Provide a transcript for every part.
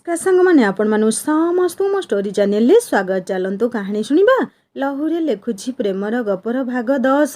नमस्कार सांग मैंने आपण मानु समस्त मो स्टोरी चैनल रे स्वागत। चलतु कहानी शुणा लहुरे लिखुची प्रेमर गपर भाग 10।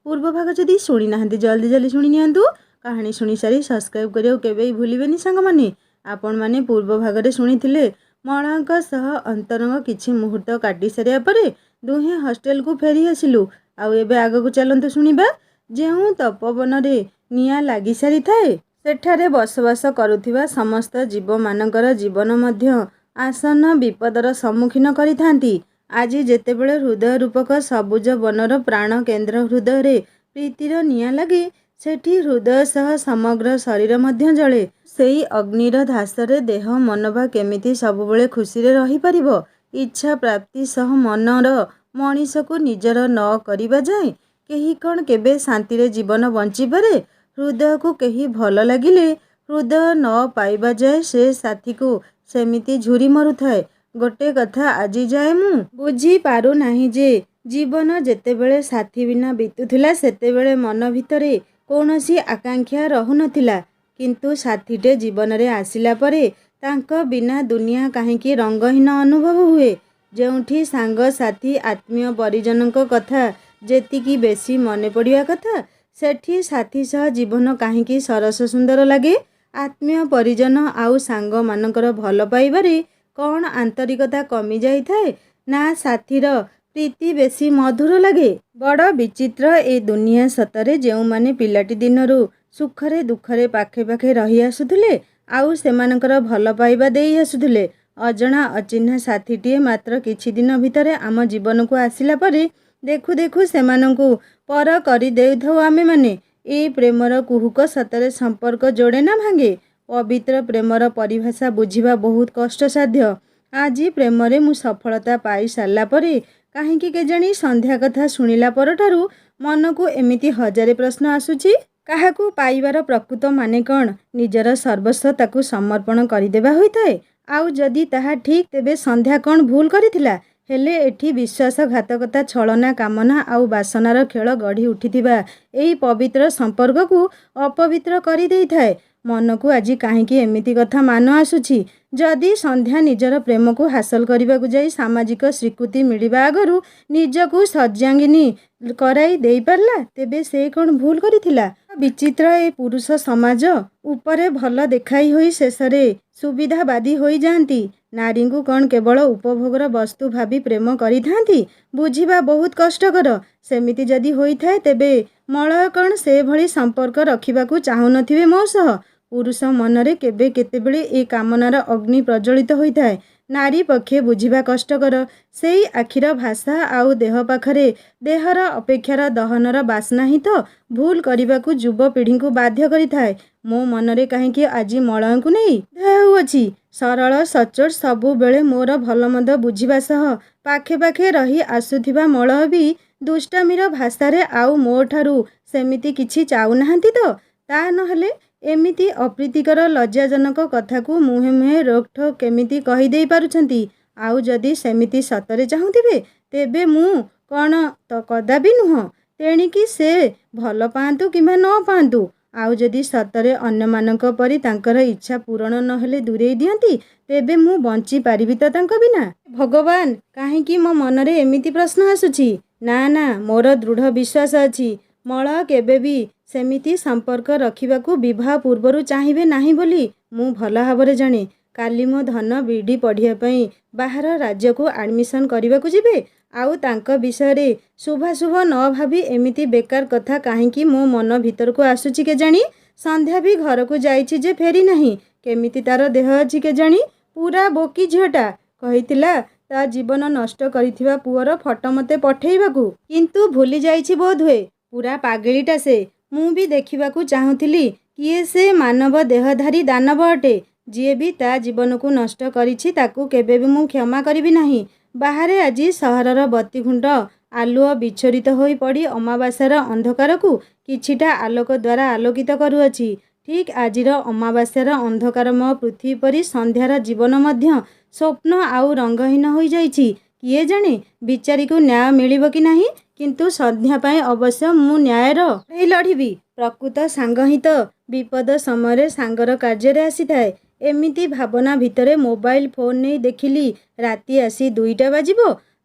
पूर्व भाग जदि शुणी ना जल्दी जल्दी शुणी नियंतु। कहानी शुणी सारी सब्सक्राइब करियो केबे भूलिबेनी सांग माने। आपण माने पूर्व भाग रे शुणीथिले मळांक सह अंतरंग किछि मुहूर्त काटी सारिया परे दुहे हॉस्टल को फेरी आसिलु। आउ एबे आगो को चलंतु शुणिबा। जेउ तपोवन रे निया लागि सारी थाए सेठारे बसवास करुथिबा समस्त जीव मानकर जीवन मध्य आसन विपदर सम्मुखीन करिथांती। आज जेतेबेले हृदय रूपक सबुज बनर प्राण केन्द्र हृदय रे प्रीतिर निया लगे सेठी हृदय सह समग्र शरीर मध्य जळे। सेई अग्निर धासरे देह मनोभा केमिति सबुबेले खुशी रे रही परिबो। इच्छा प्राप्ति सह मनर मनीष को निजर न करिबा जाए केही कण केबे शांति रे जीवन बंची पारे। हृदय को कहीं भल लगिले हृदय न पाइबा जाए से साथी को सेमिति झुरी मरु थाए। गोटे कथा आज जाए मु बुझी पारु नाही जे जीवन जेतेबेले साथी बिना बीतुथिला सेतेबेले मन भितरे कौनसी आकांक्षा रहु नथिला। किंतु साथीटे जीवन रे आसिला परे तांको बिना दुनिया काहेकि रंगहीन अनुभव हुए। जेउठी सांग साथी आत्मीय परिजनक कथा जेतिकी बेसी मने पड़िया कथा सेठी साथी सह जीवन काहेकि सरस सुंदर लगे। आत्मीय परिजन आउ सांग मानकर भल पाइबारे कौन आंतरिकता कमी जाई थाए ना साथीर प्रीति बेसी मधुर लगे। बड़ विचित्र ए दुनिया सतरे जेउ माने पिलाटी दिनरु सुखरे दुखरे पाखे पाखे रही आसुथिले आउ सेमानकर भल पाइबा देई आसुथिले। अजणा अचिन्हा साथीटीए मात्र किछि दिन भितरे आम जीवन को आसिला परे देखु देखु सेमानंकु पर करी देउथौ आमे माने। ए प्रेमर कुहुक सतरे संपर्क जोड़े ना भांगे। पवित्र प्रेमर परिभाषा बुझिबा बहुत कष्टसाध्य। आज प्रेमरे मु सफलता पाई सारला परे काहेकि केजाणी संध्या कथा शुणिला परठारु मन को एमिति हजारे प्रश्न आसुची। काहाकू पाइबार प्रकृत माने कौन? निजर सर्वस्व ताकू समर्पण करिदेबा होइताए। आउ जदि ताहा ठीक तेबे संध्या कौन भूल करिथिला? हेले एठी विश्वासघातकता छलना कामना आउ बासनार खेल गढ़ी उठिथिबा एई पवित्र संपर्क को अपवित्र करि देई थाए। मन को आज काहेकि एमिति कथा मान आसुची? जदि संध्या निजर प्रेम को हासिल करने को जाई सामाजिक स्वीकृति मिलिबा आगरु निजकू सज्जांगिनी कराई देई पारला तेबे से कौन भूल करिथिला? विचित्र ए पुरुष समाज उपरे भल देखाई होई शेषरे सुविधावादी होई जांती। नारी को कौन केवल उपभोगर वस्तु भावी प्रेम करिथांती? बुझिबा बहुत कष्टकर। सेमिति जदि होई थाए तेबे मलय कौन से भली संपर्क रखिबाकू चाहू नथिबे मो सह। पुरुष मनरे केबे केतेबेले ए कामनार अग्नि प्रज्वलित होइथाए। नारी पक्षे बुझिबा कष्टकर। सेई आखिर भाषा आउ देह पाखरे देहर अपेक्षार दहनर बासना ही तो भूल करिबाकू युव पीढ़ी को बाध्य करिथाए। मो मनरे काहेकि आज मलय को नहीं देउअछि। सरल सचोट सबु बेले मोर भलमंद बुझिबा सह पाखे पाखे रही आसुथिबा मलय भी दुष्टामीर भाषारे आउ मो ठारू सेमिति किछि चाहू नाहांती तो? ता नहले एमिति अप्रीतिकर लज्जाजनक कथा को मुहे मुहे रोकठोक केमिति कहि देई पारुछंती? आउ जदि सेमिति सतरे चाहुथिबे तेबे मु कौन तो कदापि नुह। तेणिकी से भल पांतु किंबा न पांतु आउ जदि सतरे अन्य मानक परि तांकर इच्छा पूरण नहेले दूरेई दियंती तेबे मु बंची पारिबि तो तांक बिना? भगवान काहेकि मो मनरे एमिति प्रश्न आसुची? ना ना मोर दृढ़ विश्वास अछि मलय केबे भी सेमिति संपर्क रखिबाकू विवाह पूर्वरु चाहिबे नाही बोली मु भल भाबरे जाने। काली मो धन बीडी पढ़िया पई बाहर राज्य को एडमिशन करिबाकू जिबे आउ तांक विषय रे शुभाशुभ न भाबी एमिति बेकार कथा काहेकि मो मन भीतर को आसुची के जानी। संध्या भी घर को जाइछि जे फेरी नाही। केमिति तार देह अछि के जानी? पूरा बोकी झियोटा कहितिला ता जीवन नष्ट करिथिबा पुअर फटो मते पठेइबाकू किंतु भूली जाइछि बोध हुए। पूरा पागलीटा से। मु भी देखिबाकू चाहुथिली किए से मानव देहधारी दानव अटे। जिए भी ता जीवन को नष्ट करिछि ताकू केबे भी मु क्षमा करिबि नाही। बाहरे आज सहरर बत्तीखुंट आलुओ विच्छोरित होई पड़ी अमावास्यार अंधकार को किछिटा आलोक द्वारा आलोकित करुअछि। ठीक आजिर अमावास्यार अंधकारमय पृथ्वी परी संध्यार जीवन मध्य स्वप्न आउ रंगहीन होई जाइछि। किए जाने बिचारी को न्याय मिलिबो कि नाही? किंतु संध्या पाए अवश्य मु न्यायर लढ़िबी। प्रकृत सांग ही तो विपद समय सांगर कार्य आसी थाए। ଏମିତି ଭାବନା ଭିତରେ ମୋବାଇଲ ଫୋନ୍ ନେଇ ଦେଖିଲି ରାତି ଆସି 2ଟା ବାଜିବ।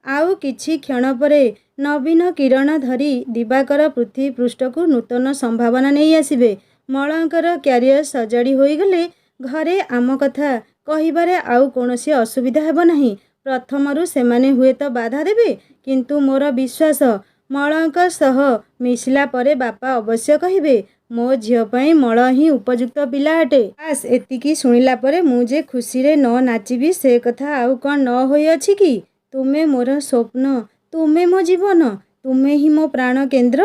ଆଉ କିଛି କ୍ଷଣ ପରେ ନବୀନ କିରଣ ଧରି ଦିବାକର ପୃଥିବୀ ପୃଷ୍ଠକୁ ନୂତନ ସମ୍ଭାବନା ନେଇ ଆସିବେ। ମଳଙ୍କର କ୍ୟାରିୟର ସଜାଡ଼ି ହୋଇଗଲେ ଘରେ ଆମ କଥା କହିବାରେ ଆଉ କୌଣସି ଅସୁବିଧା ହେବ ନାହିଁ। ପ୍ରଥମରୁ ସେମାନେ ହୁଏତ ବାଧା ଦେବେ, କିନ୍ତୁ ମୋର ବିଶ୍ୱାସ ମଳଙ୍କ ସହ ମିଶିଲା ପରେ ବାପା ଅବଶ୍ୟ କହିବେ ମୋ ଝିଅ ପାଇଁ ମଳ ହିଁ ଉପଯୁକ୍ତ ପିଲା ଅଟେ। ବାସ୍ ଏତିକି ଶୁଣିଲା ପରେ ମୁଁ ଯେ ଖୁସିରେ ନ ନାଚିବି ସେ କଥା ଆଉ କ'ଣ ନ ହୋଇଅଛି କି? ତୁମେ ମୋର ସ୍ୱପ୍ନ, ତୁମେ ମୋ ଜୀବନ, ତୁମେ ହିଁ ମୋ ପ୍ରାଣ କେନ୍ଦ୍ର।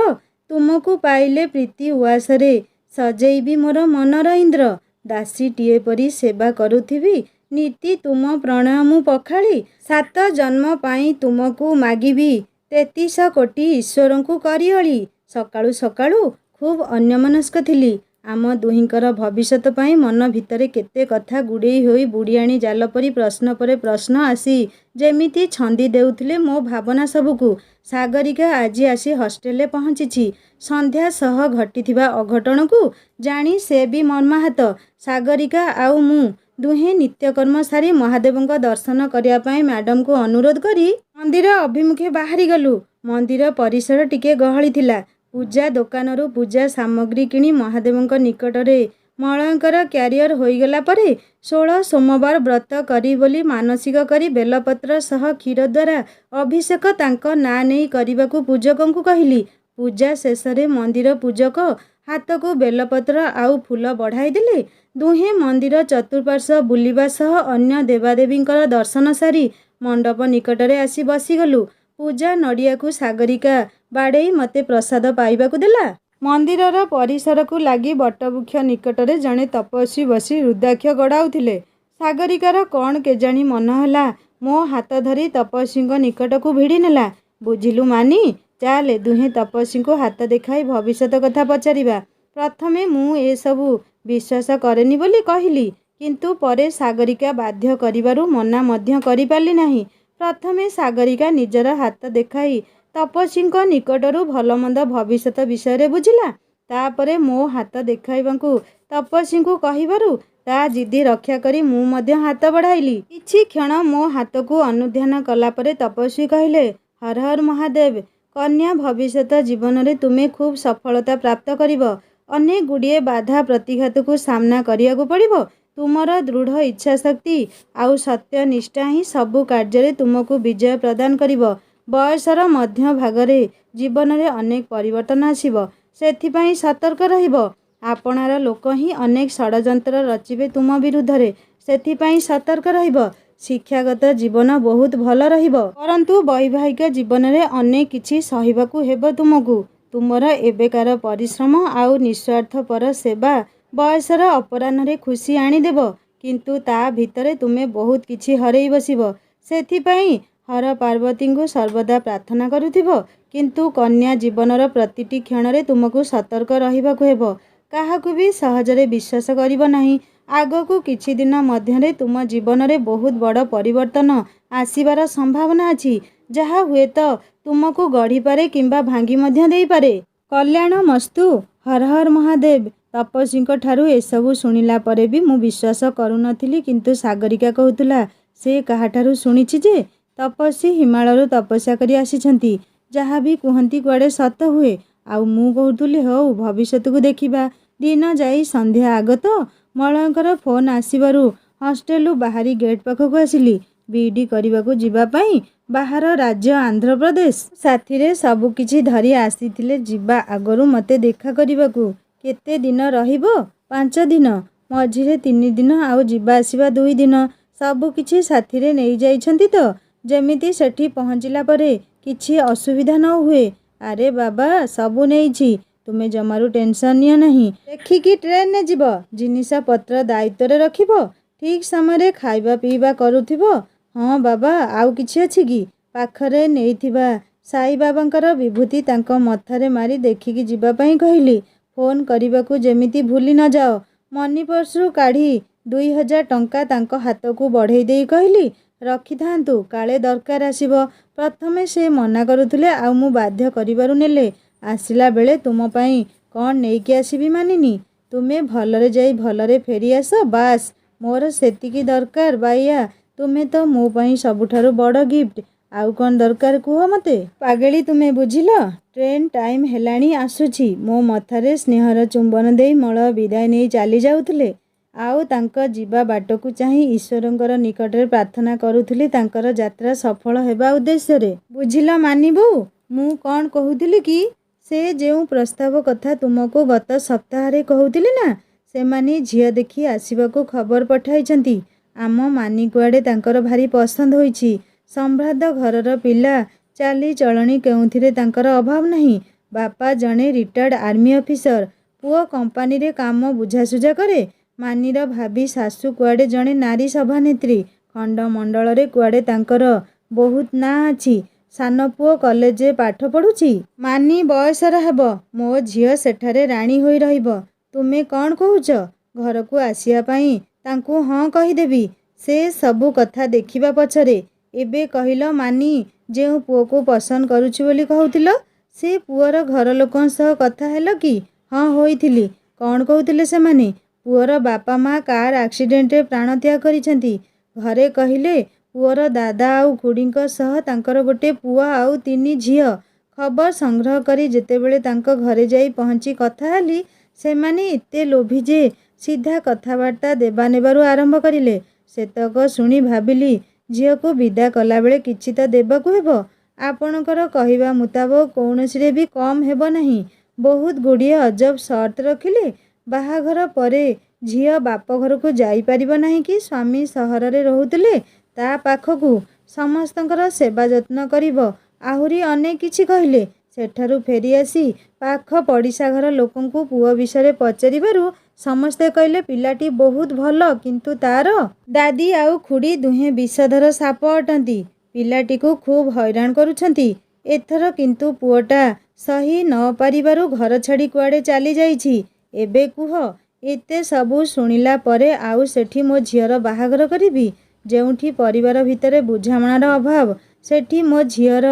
ତୁମକୁ ପାଇଲେ ପ୍ରୀତି ଉଆସରେ ସଜେଇବି ମୋର ମନର ଇନ୍ଦ୍ର। ଦାସୀଟିଏ ପରି ସେବା କରୁଥିବି ନୀତି ତୁମ ପ୍ରଣୟ ମୁଁ ପଖାଳି। 7 ଜନ୍ମ ପାଇଁ ତୁମକୁ ମାଗିବି 33 କୋଟି ଈଶ୍ୱରଙ୍କୁ କରିଅଳି। ସକାଳୁ ସକାଳୁ ଖୁବ୍ ଅନ୍ୟମନସ୍କ ଥିଲି। ଆମ ଦୁହିଁଙ୍କର ଭବିଷ୍ୟତ ପାଇଁ ମନ ଭିତରେ କେତେ କଥା ଗୁଡ଼େଇ ହୋଇ ବୁଢ଼ିଆଣୀ ଜାଲ ପରି ପ୍ରଶ୍ନ ପରେ ପ୍ରଶ୍ନ ଆସି ଯେମିତି ଛନ୍ଦି ଦେଉଥିଲେ ମୋ ଭାବନା ସବୁକୁ। ସାଗରିକା ଆଜି ଆସି ହଷ୍ଟେଲରେ ପହଞ୍ଚିଛି। ସନ୍ଧ୍ୟା ସହ ଘଟିଥିବା ଅଘଟଣକୁ ଜାଣି ସେ ବି ମର୍ମାହତ। ସାଗରିକା ଆଉ ମୁଁ ଦୁହେଁ ନିତ୍ୟକର୍ମ ସାରି ମହାଦେବଙ୍କ ଦର୍ଶନ କରିବା ପାଇଁ ମ୍ୟାଡ଼ାମଙ୍କୁ ଅନୁରୋଧ କରି ମନ୍ଦିର ଅଭିମୁଖେ ବାହାରିଗଲୁ। ମନ୍ଦିର ପରିସର ଟିକେ ଗହଳି ଥିଲା। ପୂଜା ଦୋକାନରୁ ପୂଜା ସାମଗ୍ରୀ କିଣି ମହାଦେବଙ୍କ ନିକଟରେ ମଳଙ୍କର କ୍ୟାରିୟର ହୋଇଗଲା ପରେ 16 ସୋମବାର ବ୍ରତ କରି ବୋଲି ମାନସିକ କରି ବେଲପତ୍ର ସହ କ୍ଷୀର ଦ୍ୱାରା ଅଭିଷେକ ତାଙ୍କ ନାଁ ନେଇ କରିବାକୁ ପୂଜକଙ୍କୁ କହିଲି। ପୂଜା ଶେଷରେ ମନ୍ଦିର ପୂଜକ ହାତକୁ ବେଲପତ୍ର ଆଉ ଫୁଲ ବଢ଼ାଇ ଦେଲେ। ଦୁହେଁ ମନ୍ଦିର ଚତୁଃପାର୍ଶ୍ୱ ବୁଲିବା ସହ ଅନ୍ୟ ଦେବାଦେବୀଙ୍କର ଦର୍ଶନ ସାରି ମଣ୍ଡପ ନିକଟରେ ଆସି ବସିଗଲୁ। ପୂଜା ନଡ଼ିଆକୁ ସାଗରିକା ବାଡ଼େଇ ମୋତେ ପ୍ରସାଦ ପାଇବାକୁ ଦେଲା। ମନ୍ଦିରର ପରିସରକୁ ଲାଗି ବଟବୃକ୍ଷ ନିକଟରେ ଜଣେ ତପସ୍ୱୀ ବସି ରୁଦ୍ରାକ୍ଷ ଗଡ଼ାଉଥିଲେ। ସାଗରିକାର କ'ଣ କେଜାଣି ମନ ହେଲା ମୋ ହାତ ଧରି ତପସ୍ୱୀଙ୍କ ନିକଟକୁ ଭିଡ଼ି ନେଲା। ବୁଝିଲୁ ମାନି, ଚାଲେ ଦୁହେଁ ତପସ୍ୱୀଙ୍କୁ ହାତ ଦେଖାଇ ଭବିଷ୍ୟତ କଥା ପଚାରିବା। ପ୍ରଥମେ ମୁଁ ଏସବୁ ବିଶ୍ୱାସ କରେନି ବୋଲି କହିଲି, କିନ୍ତୁ ପରେ ସାଗରିକା ବାଧ୍ୟ କରିବାରୁ ମନା ମଧ୍ୟ କରିପାରିଲି ନାହିଁ। ପ୍ରଥମେ ସାଗରିକା ନିଜର ହାତ ଦେଖାଇ ତପସ୍ୱୀଙ୍କ ନିକଟରୁ ଭଲମନ୍ଦ ଭବିଷ୍ୟତ ବିଷୟରେ ବୁଝିଲା। ତାପରେ ମୋ ହାତ ଦେଖାଇବାକୁ ତପସ୍ୱୀଙ୍କୁ କହିବାରୁ ତା ଜିଦି ରକ୍ଷା କରି ମୁଁ ମଧ୍ୟ ହାତ ବଢ଼ାଇଲି। କିଛି କ୍ଷଣ ମୋ ହାତକୁ ଅନୁଧ୍ୟାନ କଲା ପରେ ତପସ୍ୱୀ କହିଲେ, ହର ହର ମହାଦେବ। କନ୍ୟା, ଭବିଷ୍ୟତ ଜୀବନରେ ତୁମେ ଖୁବ୍ ସଫଳତା ପ୍ରାପ୍ତ କରିବ। ଅନେକ ଗୁଡ଼ିଏ ବାଧା ପ୍ରତିଘାତକୁ ସାମ୍ନା କରିବାକୁ ପଡ଼ିବ। ତୁମର ଦୃଢ଼ ଇଚ୍ଛାଶକ୍ତି ଆଉ ସତ୍ୟନିଷ୍ଠା ହିଁ ସବୁ କାର୍ଯ୍ୟରେ ତୁମକୁ ବିଜୟ ପ୍ରଦାନ କରିବ। ବୟସର ମଧ୍ୟ ଭାଗରେ ଜୀବନରେ ଅନେକ ପରିବର୍ତ୍ତନ ଆସିବ, ସେଥିପାଇଁ ସତର୍କ ରହିବ। ଆପଣାର ଲୋକ ହିଁ ଅନେକ ଷଡ଼ଯନ୍ତ୍ର ରଚିବେ ତୁମ ବିରୁଦ୍ଧରେ, ସେଥିପାଇଁ ସତର୍କ ରହିବ। ଶିକ୍ଷାଗତ ଜୀବନ ବହୁତ ଭଲ ରହିବ, ପରନ୍ତୁ ବୈବାହିକ ଜୀବନରେ ଅନେକ କିଛି ସହିବାକୁ ହେବ ତୁମକୁ। ତୁମର ଏବେକାର ପରିଶ୍ରମ ଆଉ ନିଃସ୍ୱାର୍ଥପର ସେବା ବୟସର ଅପରାହ୍ନରେ ଖୁସି ଆଣିଦେବ, କିନ୍ତୁ ତା ଭିତରେ ତୁମେ ବହୁତ କିଛି ହରେଇ ବସିବ। ସେଥିପାଇଁ ହର ପାର୍ବତୀଙ୍କୁ ସର୍ବଦା ପ୍ରାର୍ଥନା କରୁଥିବ। କିନ୍ତୁ କନ୍ୟା ଜୀବନର ପ୍ରତିଟି କ୍ଷଣରେ ତୁମକୁ ସତର୍କ ରହିବାକୁ ହେବ। କାହାକୁ ବି ସହଜରେ ବିଶ୍ୱାସ କରିବ ନାହିଁ। ଆଗକୁ କିଛି ଦିନ ମଧ୍ୟରେ ତୁମ ଜୀବନରେ ବହୁତ ବଡ଼ ପରିବର୍ତ୍ତନ ଆସିବାର ସମ୍ଭାବନା ଅଛି, ଯାହା ହୁଏତ ତୁମକୁ ଗଢ଼ିପାରେ କିମ୍ବା ଭାଙ୍ଗି ମଧ୍ୟ ଦେଇପାରେ। କଲ୍ୟାଣମସ୍ତୁ। ହର ହର ମହାଦେବ। ତପସ୍ୱୀଙ୍କ ଠାରୁ ଏସବୁ ଶୁଣିଲା ପରେ ବି ମୁଁ ବିଶ୍ୱାସ କରୁନଥିଲି, କିନ୍ତୁ ସାଗରିକା କହୁଥିଲା ସେ କାହାଠାରୁ ଶୁଣିଛି ଯେ ତପସ୍ୱୀ ହିମାଳୟରୁ ତପସ୍ୟା କରି ଆସିଛନ୍ତି। ଯାହା ବି କୁହନ୍ତି କୁଆଡ଼େ ସତ ହୁଏ। ଆଉ ମୁଁ କହୁଥିଲି ହଉ ଭବିଷ୍ୟତକୁ ଦେଖିବା। ଦିନ ଯାଇ ସନ୍ଧ୍ୟା ଆଗତ ମଳୟଙ୍କର ଫୋନ୍ ଆସିବାରୁ ହଷ୍ଟେଲରୁ ବାହାରି ଗେଟ୍ ପାଖକୁ ଆସିଲି। ବିଇଡ଼ି କରିବାକୁ ଯିବା ପାଇଁ ବାହାର ରାଜ୍ୟ ଆନ୍ଧ୍ରପ୍ରଦେଶ। ସାଥିରେ ସବୁ କିଛି ଧରି ଆସିଥିଲେ ଯିବା ଆଗରୁ ମୋତେ ଦେଖା କରିବାକୁ। କେତେ ଦିନ ରହିବ? 5 ଦିନ। ମଝିରେ 3 ଦିନ ଆଉ ଯିବା ଆସିବା 2 ଦିନ। ସବୁ କିଛି ସାଥିରେ ନେଇଯାଇଛନ୍ତି ତ, ଯେମିତି ସେଠି ପହଞ୍ଚିଲା ପରେ କିଛି ଅସୁବିଧା ନ ହୁଏ। ଆରେ ବାବା, ସବୁ ନେଇଛି, ତୁମେ ଜମାରୁ ଟେନସନ୍ ନିଅ ନାହିଁ। ଦେଖିକି ଟ୍ରେନରେ ଯିବ। ଜିନିଷପତ୍ର ଦାୟିତ୍ୱରେ ରଖିବ। ଠିକ୍ ସମୟରେ ଖାଇବା ପିଇବା କରୁଥିବ। ହଁ ବାବା, ଆଉ କିଛି ଅଛି କି? ପାଖରେ ନେଇଥିବା ସାଇବାବାଙ୍କର ବିଭୂତି ତାଙ୍କ ମଥାରେ ମାରି ଦେଖିକି ଯିବା ପାଇଁ କହିଲି। ଫୋନ୍ କରିବାକୁ ଯେମିତି ଭୁଲି ନ ଯାଅ। ମନି ପର୍ସରୁ କାଢ଼ି 2000 ଟଙ୍କା ତାଙ୍କ ହାତକୁ ବଢ଼େଇ ଦେଇ କହିଲି, ରଖିଥାନ୍ତୁ, କାଳେ ଦରକାର ଆସିବ। ପ୍ରଥମେ ସେ ମନା କରୁଥିଲେ, ଆଉ ମୁଁ ବାଧ୍ୟ କରିବାରୁ ନେଲେ। ଆସିଲା ବେଳେ ତୁମ ପାଇଁ କ'ଣ ନେଇକି ଆସିବି ମାନିନୀ? ତୁମେ ଭଲରେ ଯାଇ ଭଲରେ ଫେରିଆସ, ବାସ୍। ମୋର ସେତିକି ଦରକାର ବାଇଆ। ତୁମେ ତ ମୋ ପାଇଁ ସବୁଠାରୁ ବଡ଼ ଗିଫ୍ଟ। ଆଉ କ'ଣ ଦରକାର କୁହ ମୋତେ। ପାଗେଳି ତୁମେ ବୁଝିଲ। ଟ୍ରେନ୍ ଟାଇମ୍ ହେଲାଣି, ଆସୁଛି। ମୋ ମଥାରେ ସ୍ନେହର ଚୁମ୍ବନ ଦେଇ ମଳୟ ବିଦାୟ ନେଇ ଚାଲି ଯାଉଥିଲେ। ଆଉ ତାଙ୍କ ଯିବା ବାଟକୁ ଚାହିଁ ଈଶ୍ୱରଙ୍କର ନିକଟରେ ପ୍ରାର୍ଥନା କରୁଥିଲି ତାଙ୍କର ଯାତ୍ରା ସଫଳ ହେବା ଉଦ୍ଦେଶ୍ୟରେ। ବୁଝିଲ ମାନି ବୋଉ, ମୁଁ କ'ଣ କହୁଥିଲି କି, ସେ ଯେଉଁ ପ୍ରସ୍ତାବ କଥା ତୁମକୁ ଗତ ସପ୍ତାହରେ କହୁଥିଲି ନା, ସେମାନେ ଝିଅ ଦେଖି ଆସିବାକୁ ଖବର ପଠାଇଛନ୍ତି। ଆମ ମାନି କୁଆଡ଼େ ତାଙ୍କର ଭାରି ପସନ୍ଦ ହୋଇଛି। ସମ୍ଭ୍ରାନ୍ତ ଘରର ପିଲା, ଚାଲିଚଳଣି କେଉଁଥିରେ ତାଙ୍କର ଅଭାବ ନାହିଁ। ବାପା ଜଣେ ରିଟାୟାର୍ଡ ଆର୍ମି ଅଫିସର, ପୁଅ କମ୍ପାନୀରେ କାମ ବୁଝାସୁଝା କରେ। ମାନିର ଭାବି ଶାଶୁ କୁଆଡ଼େ ଜଣେ ନାରୀ ସଭାନେତ୍ରୀ। ଖଣ୍ଡମଣ୍ଡଳରେ କୁଆଡ଼େ ତାଙ୍କର ବହୁତ ନାଁ ଅଛି। ସାନ ପୁଅ କଲେଜରେ ପାଠ ପଢ଼ୁଛି। ମାନି ବୟସର ହେବ। ମୋ ଝିଅ ସେଠାରେ ରାଣୀ ହୋଇ ରହିବ। ତୁମେ କ'ଣ କହୁଛ? ଘରକୁ ଆସିବା ପାଇଁ ତାଙ୍କୁ ହଁ କହିଦେବି। ସେ ସବୁ କଥା ଦେଖିବା ପଛରେ। ଏବେ କହିଲ ମାନି ଯେଉଁ ପୁଅକୁ ପସନ୍ଦ କରୁଛି ବୋଲି କହୁଥିଲ, ସେ ପୁଅର ଘର ଲୋକଙ୍କ ସହ କଥା ହେଲ କି? ହଁ ହୋଇଥିଲି। କ'ଣ କହୁଥିଲେ ସେମାନେ? ପୁଅର ବାପା ମା କାର୍ ଆକ୍ସିଡେଣ୍ଟରେ ପ୍ରାଣତ୍ୟାଗ କରିଛନ୍ତି। ଘରେ କହିଲେ ପୁଅର ଦାଦା ଆଉ ଖୁଡ଼ୀଙ୍କ ସହ ତାଙ୍କର ଗୋଟେ ପୁଅ ଆଉ 3 ଝିଅ। ଖବର ସଂଗ୍ରହ କରି ଯେତେବେଳେ ତାଙ୍କ ଘରେ ଯାଇ ପହଞ୍ଚି କଥା ହେଲି, ସେମାନେ ଏତେ ଲୋଭୀ ଯେ ସିଧା କଥାବାର୍ତ୍ତା ଦେବା ନେବାରୁ ଆରମ୍ଭ କରିଲେ। ସେତକ ଶୁଣି ଭାବିଲି ଝିଅକୁ ବିଦା କଲାବେଳେ କିଛି ତ ଦେବାକୁ ହେବ। ଆପଣଙ୍କର କହିବା ମୁତାବକ କୌଣସିରେ ବି କମ୍ ହେବ ନାହିଁ। ବହୁତ ଗୁଡ଼ିଏ ଅଜବ ସର୍ତ୍ତ ରଖିଲେ। ବାହାଘର ପରେ ଝିଅ ବାପ ଘରକୁ ଯାଇପାରିବ ନାହିଁ କି ସ୍ୱାମୀ ସହରରେ ରହୁଥିଲେ ତା ପାଖକୁ ସମସ୍ତଙ୍କର ସେବା ଯତ୍ନ କରିବ। ଆହୁରି ଅନେକ କିଛି କହିଲେ। ସେଠାରୁ ଫେରିଆସି ପାଖ ପଡ଼ିଶା ଘର ଲୋକଙ୍କୁ ପୁଅ ବିଷୟରେ ପଚାରିବାରୁ ସମସ୍ତେ କହିଲେ ପିଲାଟି ବହୁତ ଭଲ, କିନ୍ତୁ ତାର ଦାଦି ଆଉ ଖୁଡ଼ୀ ଦୁହେଁ ବିଷଧର ସାପ ଅଟନ୍ତି। ପିଲାଟିକୁ ଖୁବ୍ ହଇରାଣ କରୁଛନ୍ତି। ଏଥର କିନ୍ତୁ ପୁଅଟା ସହି ନ ପାରିବାରୁ ଘର ଛାଡ଼ି କୁଆଡ଼େ ଚାଲିଯାଇଛି। ଏବେ କୁହ, ଏତେ ସବୁ ଶୁଣିଲା ପରେ ଆଉ ସେଠି ମୋ ଝିଅର ବାହାଘର କରିବି? ଯେଉଁଠି ପରିବାର ଭିତରେ ବୁଝାମଣାର ଅଭାବ, ସେଠି ମୋ ଝିଅର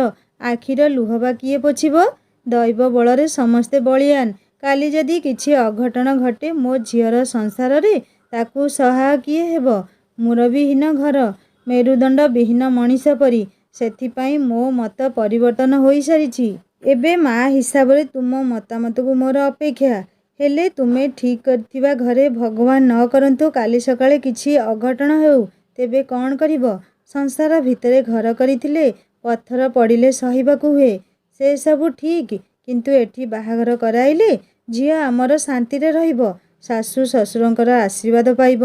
ଆଖିର ଲୁହ ବା କିଏ ପୋଛିବ? ଦୈବ ବଳରେ ସମସ୍ତେ ବଳିଆନ। କାଲି ଯଦି କିଛି ଅଘଟଣ ଘଟେ ମୋ ଝିଅର ସଂସାରରେ, ତାକୁ ସହାୟ କିଏ ହେବ? ମୁରବିହୀନ ଘର, ମେରୁଦଣ୍ଡ ବିହୀନ ମଣିଷ ପରି। ସେଥିପାଇଁ ମୋ ମତ ପରିବର୍ତ୍ତନ ହୋଇସାରିଛି। ଏବେ ମା ହିସାବରେ ତୁମ ମତାମତକୁ ମୋର ଅପେକ୍ଷା। ହେଲେ ତୁମେ ଠିକ୍ କରିଥିବା ଘରେ ଭଗବାନ ନ କରନ୍ତୁ କାଲି ସକାଳେ କିଛି ଅଘଟଣ ହେଉ, ତେବେ କ'ଣ କରିବ? ସଂସାର ଭିତରେ ଘର କରିଥିଲେ ପଥର ପଡ଼ିଲେ ସହିବାକୁ ହୁଏ। ସେ ସବୁ ଠିକ୍, କିନ୍ତୁ ଏଠି ବାହାଘର କରାଇଲେ ଝିଅ ଆମର ଶାନ୍ତିରେ ରହିବ। ଶାଶୁ ଶ୍ୱଶୁରଙ୍କର ଆଶୀର୍ବାଦ ପାଇବ।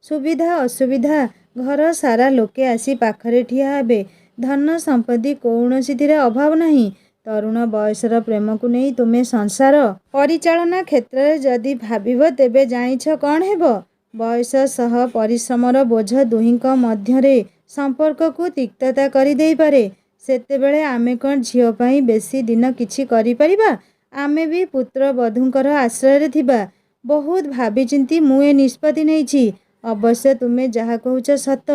ସୁବିଧା ଅସୁବିଧା ଘର ସାରା ଲୋକେ ଆସି ପାଖରେ ଠିଆ ହେବେ। ଧନ ସମ୍ପତ୍ତି କୌଣସିଥିରେ ଅଭାବ ନାହିଁ। ତରୁଣ ବୟସର ପ୍ରେମକୁ ନେଇ ତୁମେ ସଂସାର ପରିଚାଳନା କ୍ଷେତ୍ରରେ ଯଦି ଭାବିବ, ତେବେ ଜାଣିଛ କ'ଣ ହେବ? ବୟସ ସହ ପରିଶ୍ରମର ବୋଝ ଦୁହିଁଙ୍କ ମଧ୍ୟରେ ସମ୍ପର୍କକୁ ତିକ୍ତତା କରିଦେଇପାରେ। ସେତେବେଳେ ଆମେ କ'ଣ ଝିଅ ପାଇଁ ବେଶୀ ଦିନ କିଛି କରିପାରିବା? ଆମେ ବି ପୁତ୍ରବଧୂଙ୍କର ଆଶ୍ରୟରେ ଥିବା। ବହୁତ ଭାବିଚିନ୍ତି ମୁଁ ଏ ନିଷ୍ପତ୍ତି ନେଇଛି। ଅବଶ୍ୟ ତୁମେ ଯାହା କହୁଛ ସତ।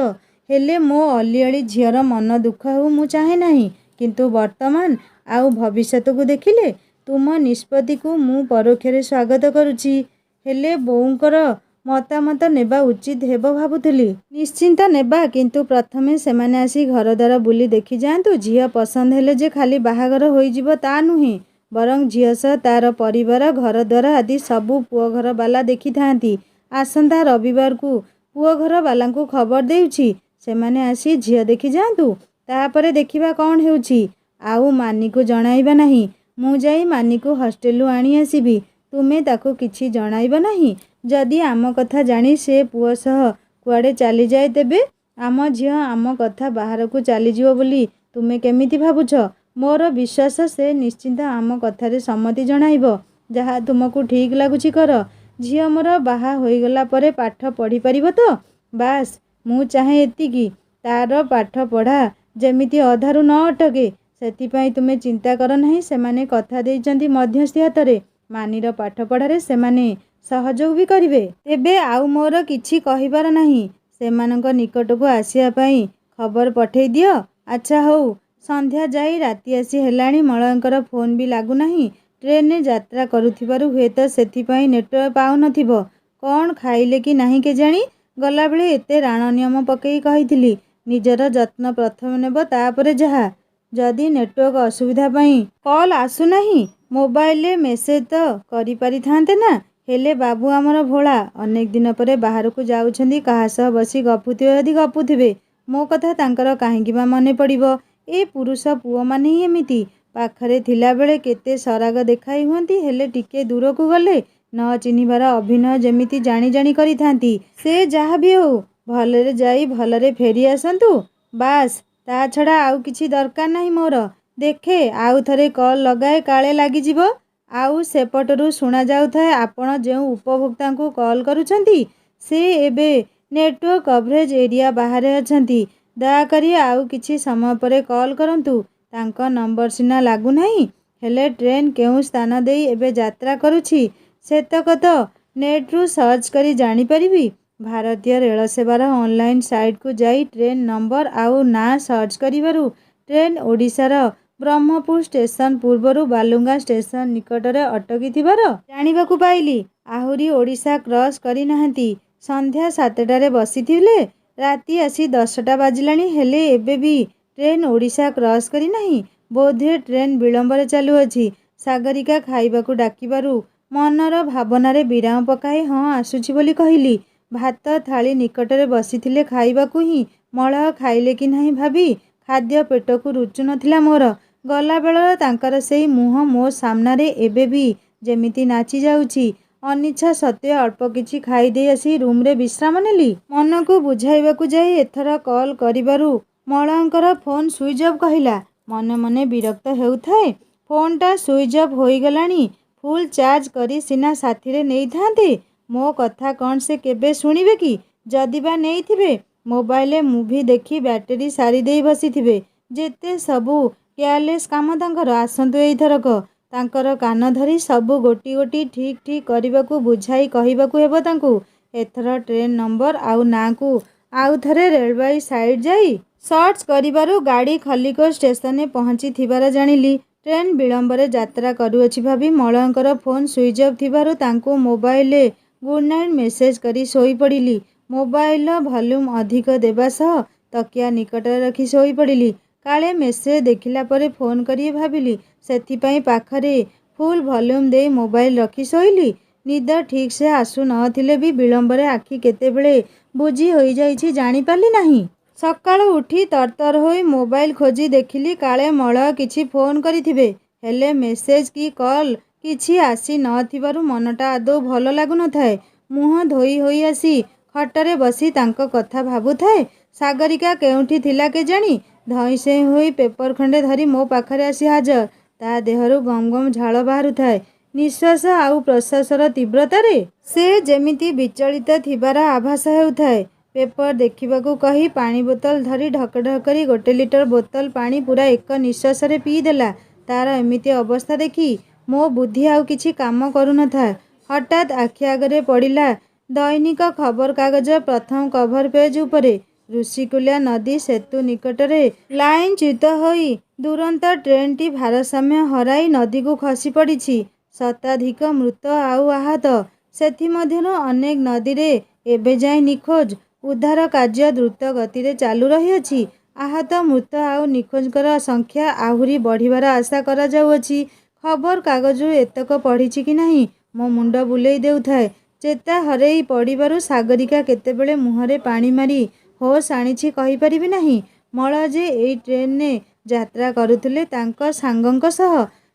ହେଲେ ମୋ ଅଲିଅଳି ଝିଅର ମନ ଦୁଃଖ ହେଉ ମୁଁ ଚାହେଁ ନାହିଁ। କିନ୍ତୁ ବର୍ତ୍ତମାନ ଆଉ ଭବିଷ୍ୟତକୁ ଦେଖିଲେ ତୁମ ନିଷ୍ପତ୍ତିକୁ ମୁଁ ପରୋକ୍ଷରେ ସ୍ୱାଗତ କରୁଛି। ହେଲେ ବୋଉଙ୍କର ମତାମତ ନେବା ଉଚିତ ହେବ ଭାବୁଥିଲି। ନିଶ୍ଚିନ୍ତ ନେବା, କିନ୍ତୁ ପ୍ରଥମେ ସେମାନେ ଆସି ଘରଦ୍ୱାର ବୁଲି ଦେଖିଯାଆନ୍ତୁ। ଝିଅ ପସନ୍ଦ ହେଲେ ଯେ ଖାଲି ବାହାଘର ହୋଇଯିବ ତା ନୁହେଁ। ବରଂ ଝିଅ ସହ ତାର ପରିବାର, ଘରଦ୍ୱାର ଆଦି ସବୁ ପୁଅ ଘର ବାଲା ଦେଖିଥାନ୍ତି। ଆସନ୍ତା ରବିବାରକୁ ପୁଅ ଘର ବାଲାଙ୍କୁ ଖବର ଦେଉଛି, ସେମାନେ ଆସି ଝିଅ ଦେଖି ଯାଆନ୍ତୁ। ତାପରେ ଦେଖିବା କ'ଣ ହେଉଛି। ଆଉ ମାନିକୁ ଜଣାଇବା ନାହିଁ। ମୁଁ ଯାଇ ମାନିକୁ ହଷ୍ଟେଲରୁ ଆଣି ଆସିବି। ତୁମେ ତାକୁ କିଛି ଜଣାଇବ ନାହିଁ। ଯଦି ଆମ କଥା ଜାଣି ସେ ପୁଅ ସହ କୁଆଡ଼େ ଚାଲିଯାଏ, ତେବେ ଆମ ଝିଅ ଆମ କଥା ବାହାରକୁ ଚାଲିଯିବ ବୋଲି ତୁମେ କେମିତି ଭାବୁଛ? ମୋର ବିଶ୍ୱାସ ସେ ନିଶ୍ଚିନ୍ତ ଆମ କଥାରେ ସମ୍ମତି ଜଣାଇବ। ଯାହା ତୁମକୁ ଠିକ୍ ଲାଗୁଛି କର। ଝିଅ ମୋର ବାହା ହୋଇଗଲା ପରେ ପାଠ ପଢ଼ିପାରିବ ତ? ବାସ୍, ମୁଁ ଚାହେଁ ଏତିକି। ତାର ପାଠ ପଢ଼ା ଯେମିତି ଅଧାରୁ ନ ଅଟକେ। ସେଥିପାଇଁ ତୁମେ ଚିନ୍ତା କର ନାହିଁ। ସେମାନେ କଥା ଦେଇଛନ୍ତି ମଧ୍ୟସ୍ଥି ହାତରେ ମାନିର ପାଠପଢ଼ାରେ ସେମାନେ ସହଯୋଗ ବି କରିବେ। ତେବେ ଆଉ ମୋର କିଛି କହିବାର ନାହିଁ। ସେମାନଙ୍କ ନିକଟକୁ ଆସିବା ପାଇଁ ଖବର ପଠେଇ ଦିଅ। ଆଚ୍ଛା ହଉ, ସନ୍ଧ୍ୟା ଯାଇ ରାତି ଆସି ହେଲାଣି। ମଳୟଙ୍କର ଫୋନ୍ ବି ଲାଗୁନାହିଁ। ଟ୍ରେନରେ ଯାତ୍ରା କରୁଥିବାରୁ ହୁଏତ ସେଥିପାଇଁ ନେଟୱାର୍କ ପାଉନଥିବ। କ'ଣ ଖାଇଲେ କି ନାହିଁ କେଜାଣି? ଗଲାବେଳେ ଏତେ ରାଣ ନିୟମ ପକେଇ କହିଥିଲି, ନିଜର ଯତ୍ନ ପ୍ରଥମେ ନେବ, ତାପରେ ଯାହା। ଯଦି ନେଟୱାର୍କ ଅସୁବିଧା ପାଇଁ କଲ୍ ଆସୁନାହିଁ, ମୋବାଇଲରେ ମେସେଜ ତ କରିପାରିଥାନ୍ତେ ନା। ହେଲେ ବାବୁ ଆମର ଭୋଳା, ଅନେକ ଦିନ ପରେ ବାହାରକୁ ଯାଉଛନ୍ତି, କାହା ସହ ବସି ଗପୁଥିବେ ଯଦି ଗପୁଥିବେ। ମୋ କଥା ତାଙ୍କର କାହିଁକି ବା ମନେ ପଡ଼ିବ? ଏ ପୁରୁଷ ପୁଅମାନେ ହିଁ ଏମିତି। ପାଖରେ ଥିଲାବେଳେ କେତେ ସରାଗ ଦେଖାଇ ହୁଅନ୍ତି, ହେଲେ ଟିକେ ଦୂରକୁ ଗଲେ ନ ଚିହ୍ନିବାର ଅଭିନୟ ଯେମିତି ଜାଣି ଜାଣି କରିଥାନ୍ତି। ସେ ଯାହା ବି ହେଉ, ଭଲରେ ଯାଇ ଭଲରେ ଫେରି ଆସନ୍ତୁ, ବାସ୍। ତା ଛଡ଼ା ଆଉ କିଛି ଦରକାର ନାହିଁ ମୋର। ଦେଖେ, ଆଉ ଥରେ କଲ୍ ଲଗାଏ, କାଳେ ଲାଗିଯିବ। ଆଉ ସେପଟରୁ ଶୁଣାଯାଉଥାଏ, ଆପଣ ଯେଉଁ ଉପଭୋକ୍ତାଙ୍କୁ କଲ୍ କରୁଛନ୍ତି, ସେ ଏବେ ନେଟୱାର୍କ କଭରେଜ ଏରିଆ ବାହାରେ ଅଛନ୍ତି। ଦୟାକରି ଆଉ କିଛି ସମୟ ପରେ କଲ୍ କରନ୍ତୁ। ତାଙ୍କ ନମ୍ବର ସିନା ଲାଗୁନାହିଁ, ହେଲେ ଟ୍ରେନ୍ କେଉଁ ସ୍ଥାନ ଦେଇ ଏବେ ଯାତ୍ରା କରୁଛି, ସେତକ ତ ନେଟ୍ରୁ ସର୍ଚ୍ଚ କରି ଜାଣିପାରିବି। ଭାରତୀୟ ରେଳ ସେବାର ଅନଲାଇନ୍ ସାଇଟ୍କୁ ଯାଇ ଟ୍ରେନ୍ ନମ୍ବର ଆଉ ନାଁ ସର୍ଚ୍ଚ କରିବାରୁ ଟ୍ରେନ୍ ଓଡ଼ିଶାର ବ୍ରହ୍ମପୁର ଷ୍ଟେସନ ପୂର୍ବରୁ ବାଲୁଗାଁ ଷ୍ଟେସନ ନିକଟରେ ଅଟକିଥିବାର ଜାଣିବାକୁ ପାଇଲି। ଆହୁରି ଓଡ଼ିଶା କ୍ରସ୍ କରିନାହାନ୍ତି। ସନ୍ଧ୍ୟା 7ଟାରେ ବସିଥିଲେ, ରାତି ଆସି 10ଟା ବାଜିଲାଣି, ହେଲେ ଏବେ ବି ଟ୍ରେନ୍ ଓଡ଼ିଶା କ୍ରସ୍ କରିନାହିଁ। ବୋଧହୁଏ ଟ୍ରେନ୍ ବିଳମ୍ବରେ ଚାଲୁଅଛି। ସାଗରିକା ଖାଇବାକୁ ଡାକିବାରୁ ମନର ଭାବନାରେ ବିରାମ ପକାଇ ହଁ ଆସୁଛି ବୋଲି କହିଲି। ଭାତ ଥାଳି ନିକଟରେ ବସିଥିଲେ ଖାଇବାକୁ ହିଁ, ମଳୟ ଖାଇଲେ କି ନାହିଁ ଭାବି ଖାଦ୍ୟ ପେଟକୁ ରୁଚୁ ନଥିଲା ମୋର। ଗଲାବେଳର ତାଙ୍କର ସେଇ ମୁହଁ ମୋ ସାମ୍ନାରେ ଏବେ ବି ଯେମିତି ନାଚି ଯାଉଛି। ଅନିଚ୍ଛା ସତ୍ତ୍ୱେ ଅଳ୍ପ କିଛି ଖାଇଦେଇ ଆସି ରୁମ୍ରେ ବିଶ୍ରାମ ନେଲି। ମନକୁ ବୁଝାଇବାକୁ ଯାଇ ଏଥର କଲ୍ କରିବାରୁ ମଳୟଙ୍କର ଫୋନ୍ ସୁଇଚ୍ ଅଫ୍ କହିଲା। ମନେ ମନେ ବିରକ୍ତ ହେଉଥାଏ, ଫୋନ୍ଟା ସୁଇଚ୍ ଅଫ୍ ହୋଇଗଲାଣି, ଫୁଲ୍ ଚାର୍ଜ କରି ସିନା ସାଥିରେ ନେଇଥାନ୍ତେ। ମୋ କଥା କ'ଣ ସେ କେବେ ଶୁଣିବେ କି? ଯଦି ବା ନେଇଥିବେ, ମୋବାଇଲରେ ମୁଭି ଦେଖି ବ୍ୟାଟେରୀ ସାରିଦେଇ ବସିଥିବେ। ଯେତେ ସବୁ କେୟାରଲେସ୍ କାମ ତାଙ୍କର। ଆସନ୍ତୁ ଏଇଥରକ। ତାଙ୍କର କାନ ଧରି ସବୁ ଗୋଟି ଗୋଟି ଠିକ୍ ଠିକ୍ କରିବାକୁ ବୁଝାଇ କହିବାକୁ ହେବ ତାଙ୍କୁ। ଏଥର ଟ୍ରେନ୍ ନମ୍ବର ଆଉ ନାଁକୁ ଆଉ ଥରେ ରେଳବାଇ ସାଇଟ୍ ଯାଇ ସର୍ଚ୍ଚ କରିବାରୁ ଗାଡ଼ି ଖଲ୍ଲିକୋଟ ଷ୍ଟେସନରେ ପହଞ୍ଚିଥିବାର ଜାଣିଲି। ଟ୍ରେନ୍ ବିଳମ୍ବରେ ଯାତ୍ରା କରୁଅଛି ଭାବି ମଳୟଙ୍କର ଫୋନ୍ ସୁଇଚ୍ ଅଫ୍ ଥିବାରୁ ତାଙ୍କୁ ମୋବାଇଲରେ ଗୁଡ୍ ନାଇଟ୍ ମେସେଜ କରି ଶୋଇପଡ଼ିଲି। ମୋବାଇଲର ଭଲ୍ୟୁମ୍ ଅଧିକ ଦେବା ସହ ତକିଆ ନିକଟରେ ରଖି ଶୋଇପଡ଼ିଲି। କାଳେ ମେସେଜ ଦେଖିଲା ପରେ ଫୋନ୍ କରିବେ ଭାବିଲି, ସେଥିପାଇଁ ପାଖରେ ଫୁଲ୍ ଭଲ୍ୟୁମ୍ ଦେଇ ମୋବାଇଲ ରଖି ଶୋଇଲି। ନିଦ ଠିକ୍ସେ ଆସୁ ନ ଥିଲେ ବି ବିଳମ୍ବରେ ଆଖି କେତେବେଳେ ବୁଜି ହୋଇଯାଇଛି ଜାଣିପାରିଲି ନାହିଁ। ସକାଳୁ ଉଠି ତରତର ହୋଇ ମୋବାଇଲ ଖୋଜି ଦେଖିଲି, କାଳେ ମଳୟ କିଛି ଫୋନ୍ କରିଥିବେ। ହେଲେ ମେସେଜ କି କଲ୍ କିଛି ଆସି ନ ଥିବାରୁ ମନଟା ଆଦୌ ଭଲ ଲାଗୁନଥାଏ। ମୁହଁ ଧୋଇ ହୋଇ ଆସି ଖଟରେ ବସି ତାଙ୍କ କଥା ଭାବୁଥାଏ। ସାଗରିକା କେଉଁଠି ଥିଲା କେଜାଣି, ଧଇଁସଇଁ ହୋଇ ପେପର ଖଣ୍ଡେ ଧରି ମୋ ପାଖରେ ଆସି ହାଜର। ତା ଦେହରୁ ଗମ୍ ଗମ୍ ଝାଳ ବାହାରୁଥାଏ। ନିଶ୍ୱାସ ଆଉ ପ୍ରଶ୍ୱାସର ତୀବ୍ରତାରେ ସେ ଯେମିତି ବିଚଳିତ ଥିବାର ଆଭାସ ହେଉଥାଏ। ପେପର ଦେଖିବାକୁ କହି ପାଣି ବୋତଲ ଧରି ଢକ ଢକ କରି 1 ଲିଟର ବୋତଲ ପାଣି ପୁରା ଏକ ନିଶ୍ୱାସରେ ପିଇଦେଲା। ତାର ଏମିତି ଅବସ୍ଥା ଦେଖି ମୋ ବୁଦ୍ଧି ଆଉ କିଛି କାମ କରୁନଥାଏ। ହଠାତ୍ ଆଖି ଆଗରେ ପଡ଼ିଲା ଦୈନିକ ଖବରକାଗଜ ପ୍ରଥମ କଭର ପେଜ୍ ଉପରେ ଋଷିକୂଲ୍ୟା ନଦୀ ସେତୁ ନିକଟରେ ଲାଇନଚ୍ୟୁତ ହୋଇ ଦୁରନ୍ତ ଟ୍ରେନ୍ଟି ଭାରସାମ୍ୟ ହରାଇ ନଦୀକୁ ଖସି ପଡ଼ିଛି। ଶତାଧିକ ମୃତ ଆଉ ଆହତ। ସେଥିମଧ୍ୟରୁ ଅନେକ ନଦୀରେ ଏବେ ଯାଏ ନିଖୋଜ। ଉଦ୍ଧାର କାର୍ଯ୍ୟ ଦ୍ରୁତ ଗତିରେ ଚାଲୁ ରହିଅଛି। ଆହତ, ମୃତ ଆଉ ନିଖୋଜଙ୍କର ସଂଖ୍ୟା ଆହୁରି ବଢ଼ିବାର ଆଶା କରାଯାଉଅଛି। ଖବରକାଗଜରୁ ଏତକ ପଢ଼ିଛି କି ନାହିଁ, ମୋ ମୁଣ୍ଡ ବୁଲେଇ ଦେଉଥାଏ। ଚେତା ହରେଇ ପଡ଼ିବାରୁ ସାଗରିକା କେତେବେଳେ ମୁହଁରେ ପାଣି ମାରି ହୋସ୍ ଆଣିଛି କହିପାରିବି ନାହିଁ। ମଳୟ ଯେ ଏଇ ଟ୍ରେନ୍ରେ ଯାତ୍ରା କରୁଥିଲେ ତାଙ୍କ ସାଙ୍ଗଙ୍କ ସହ।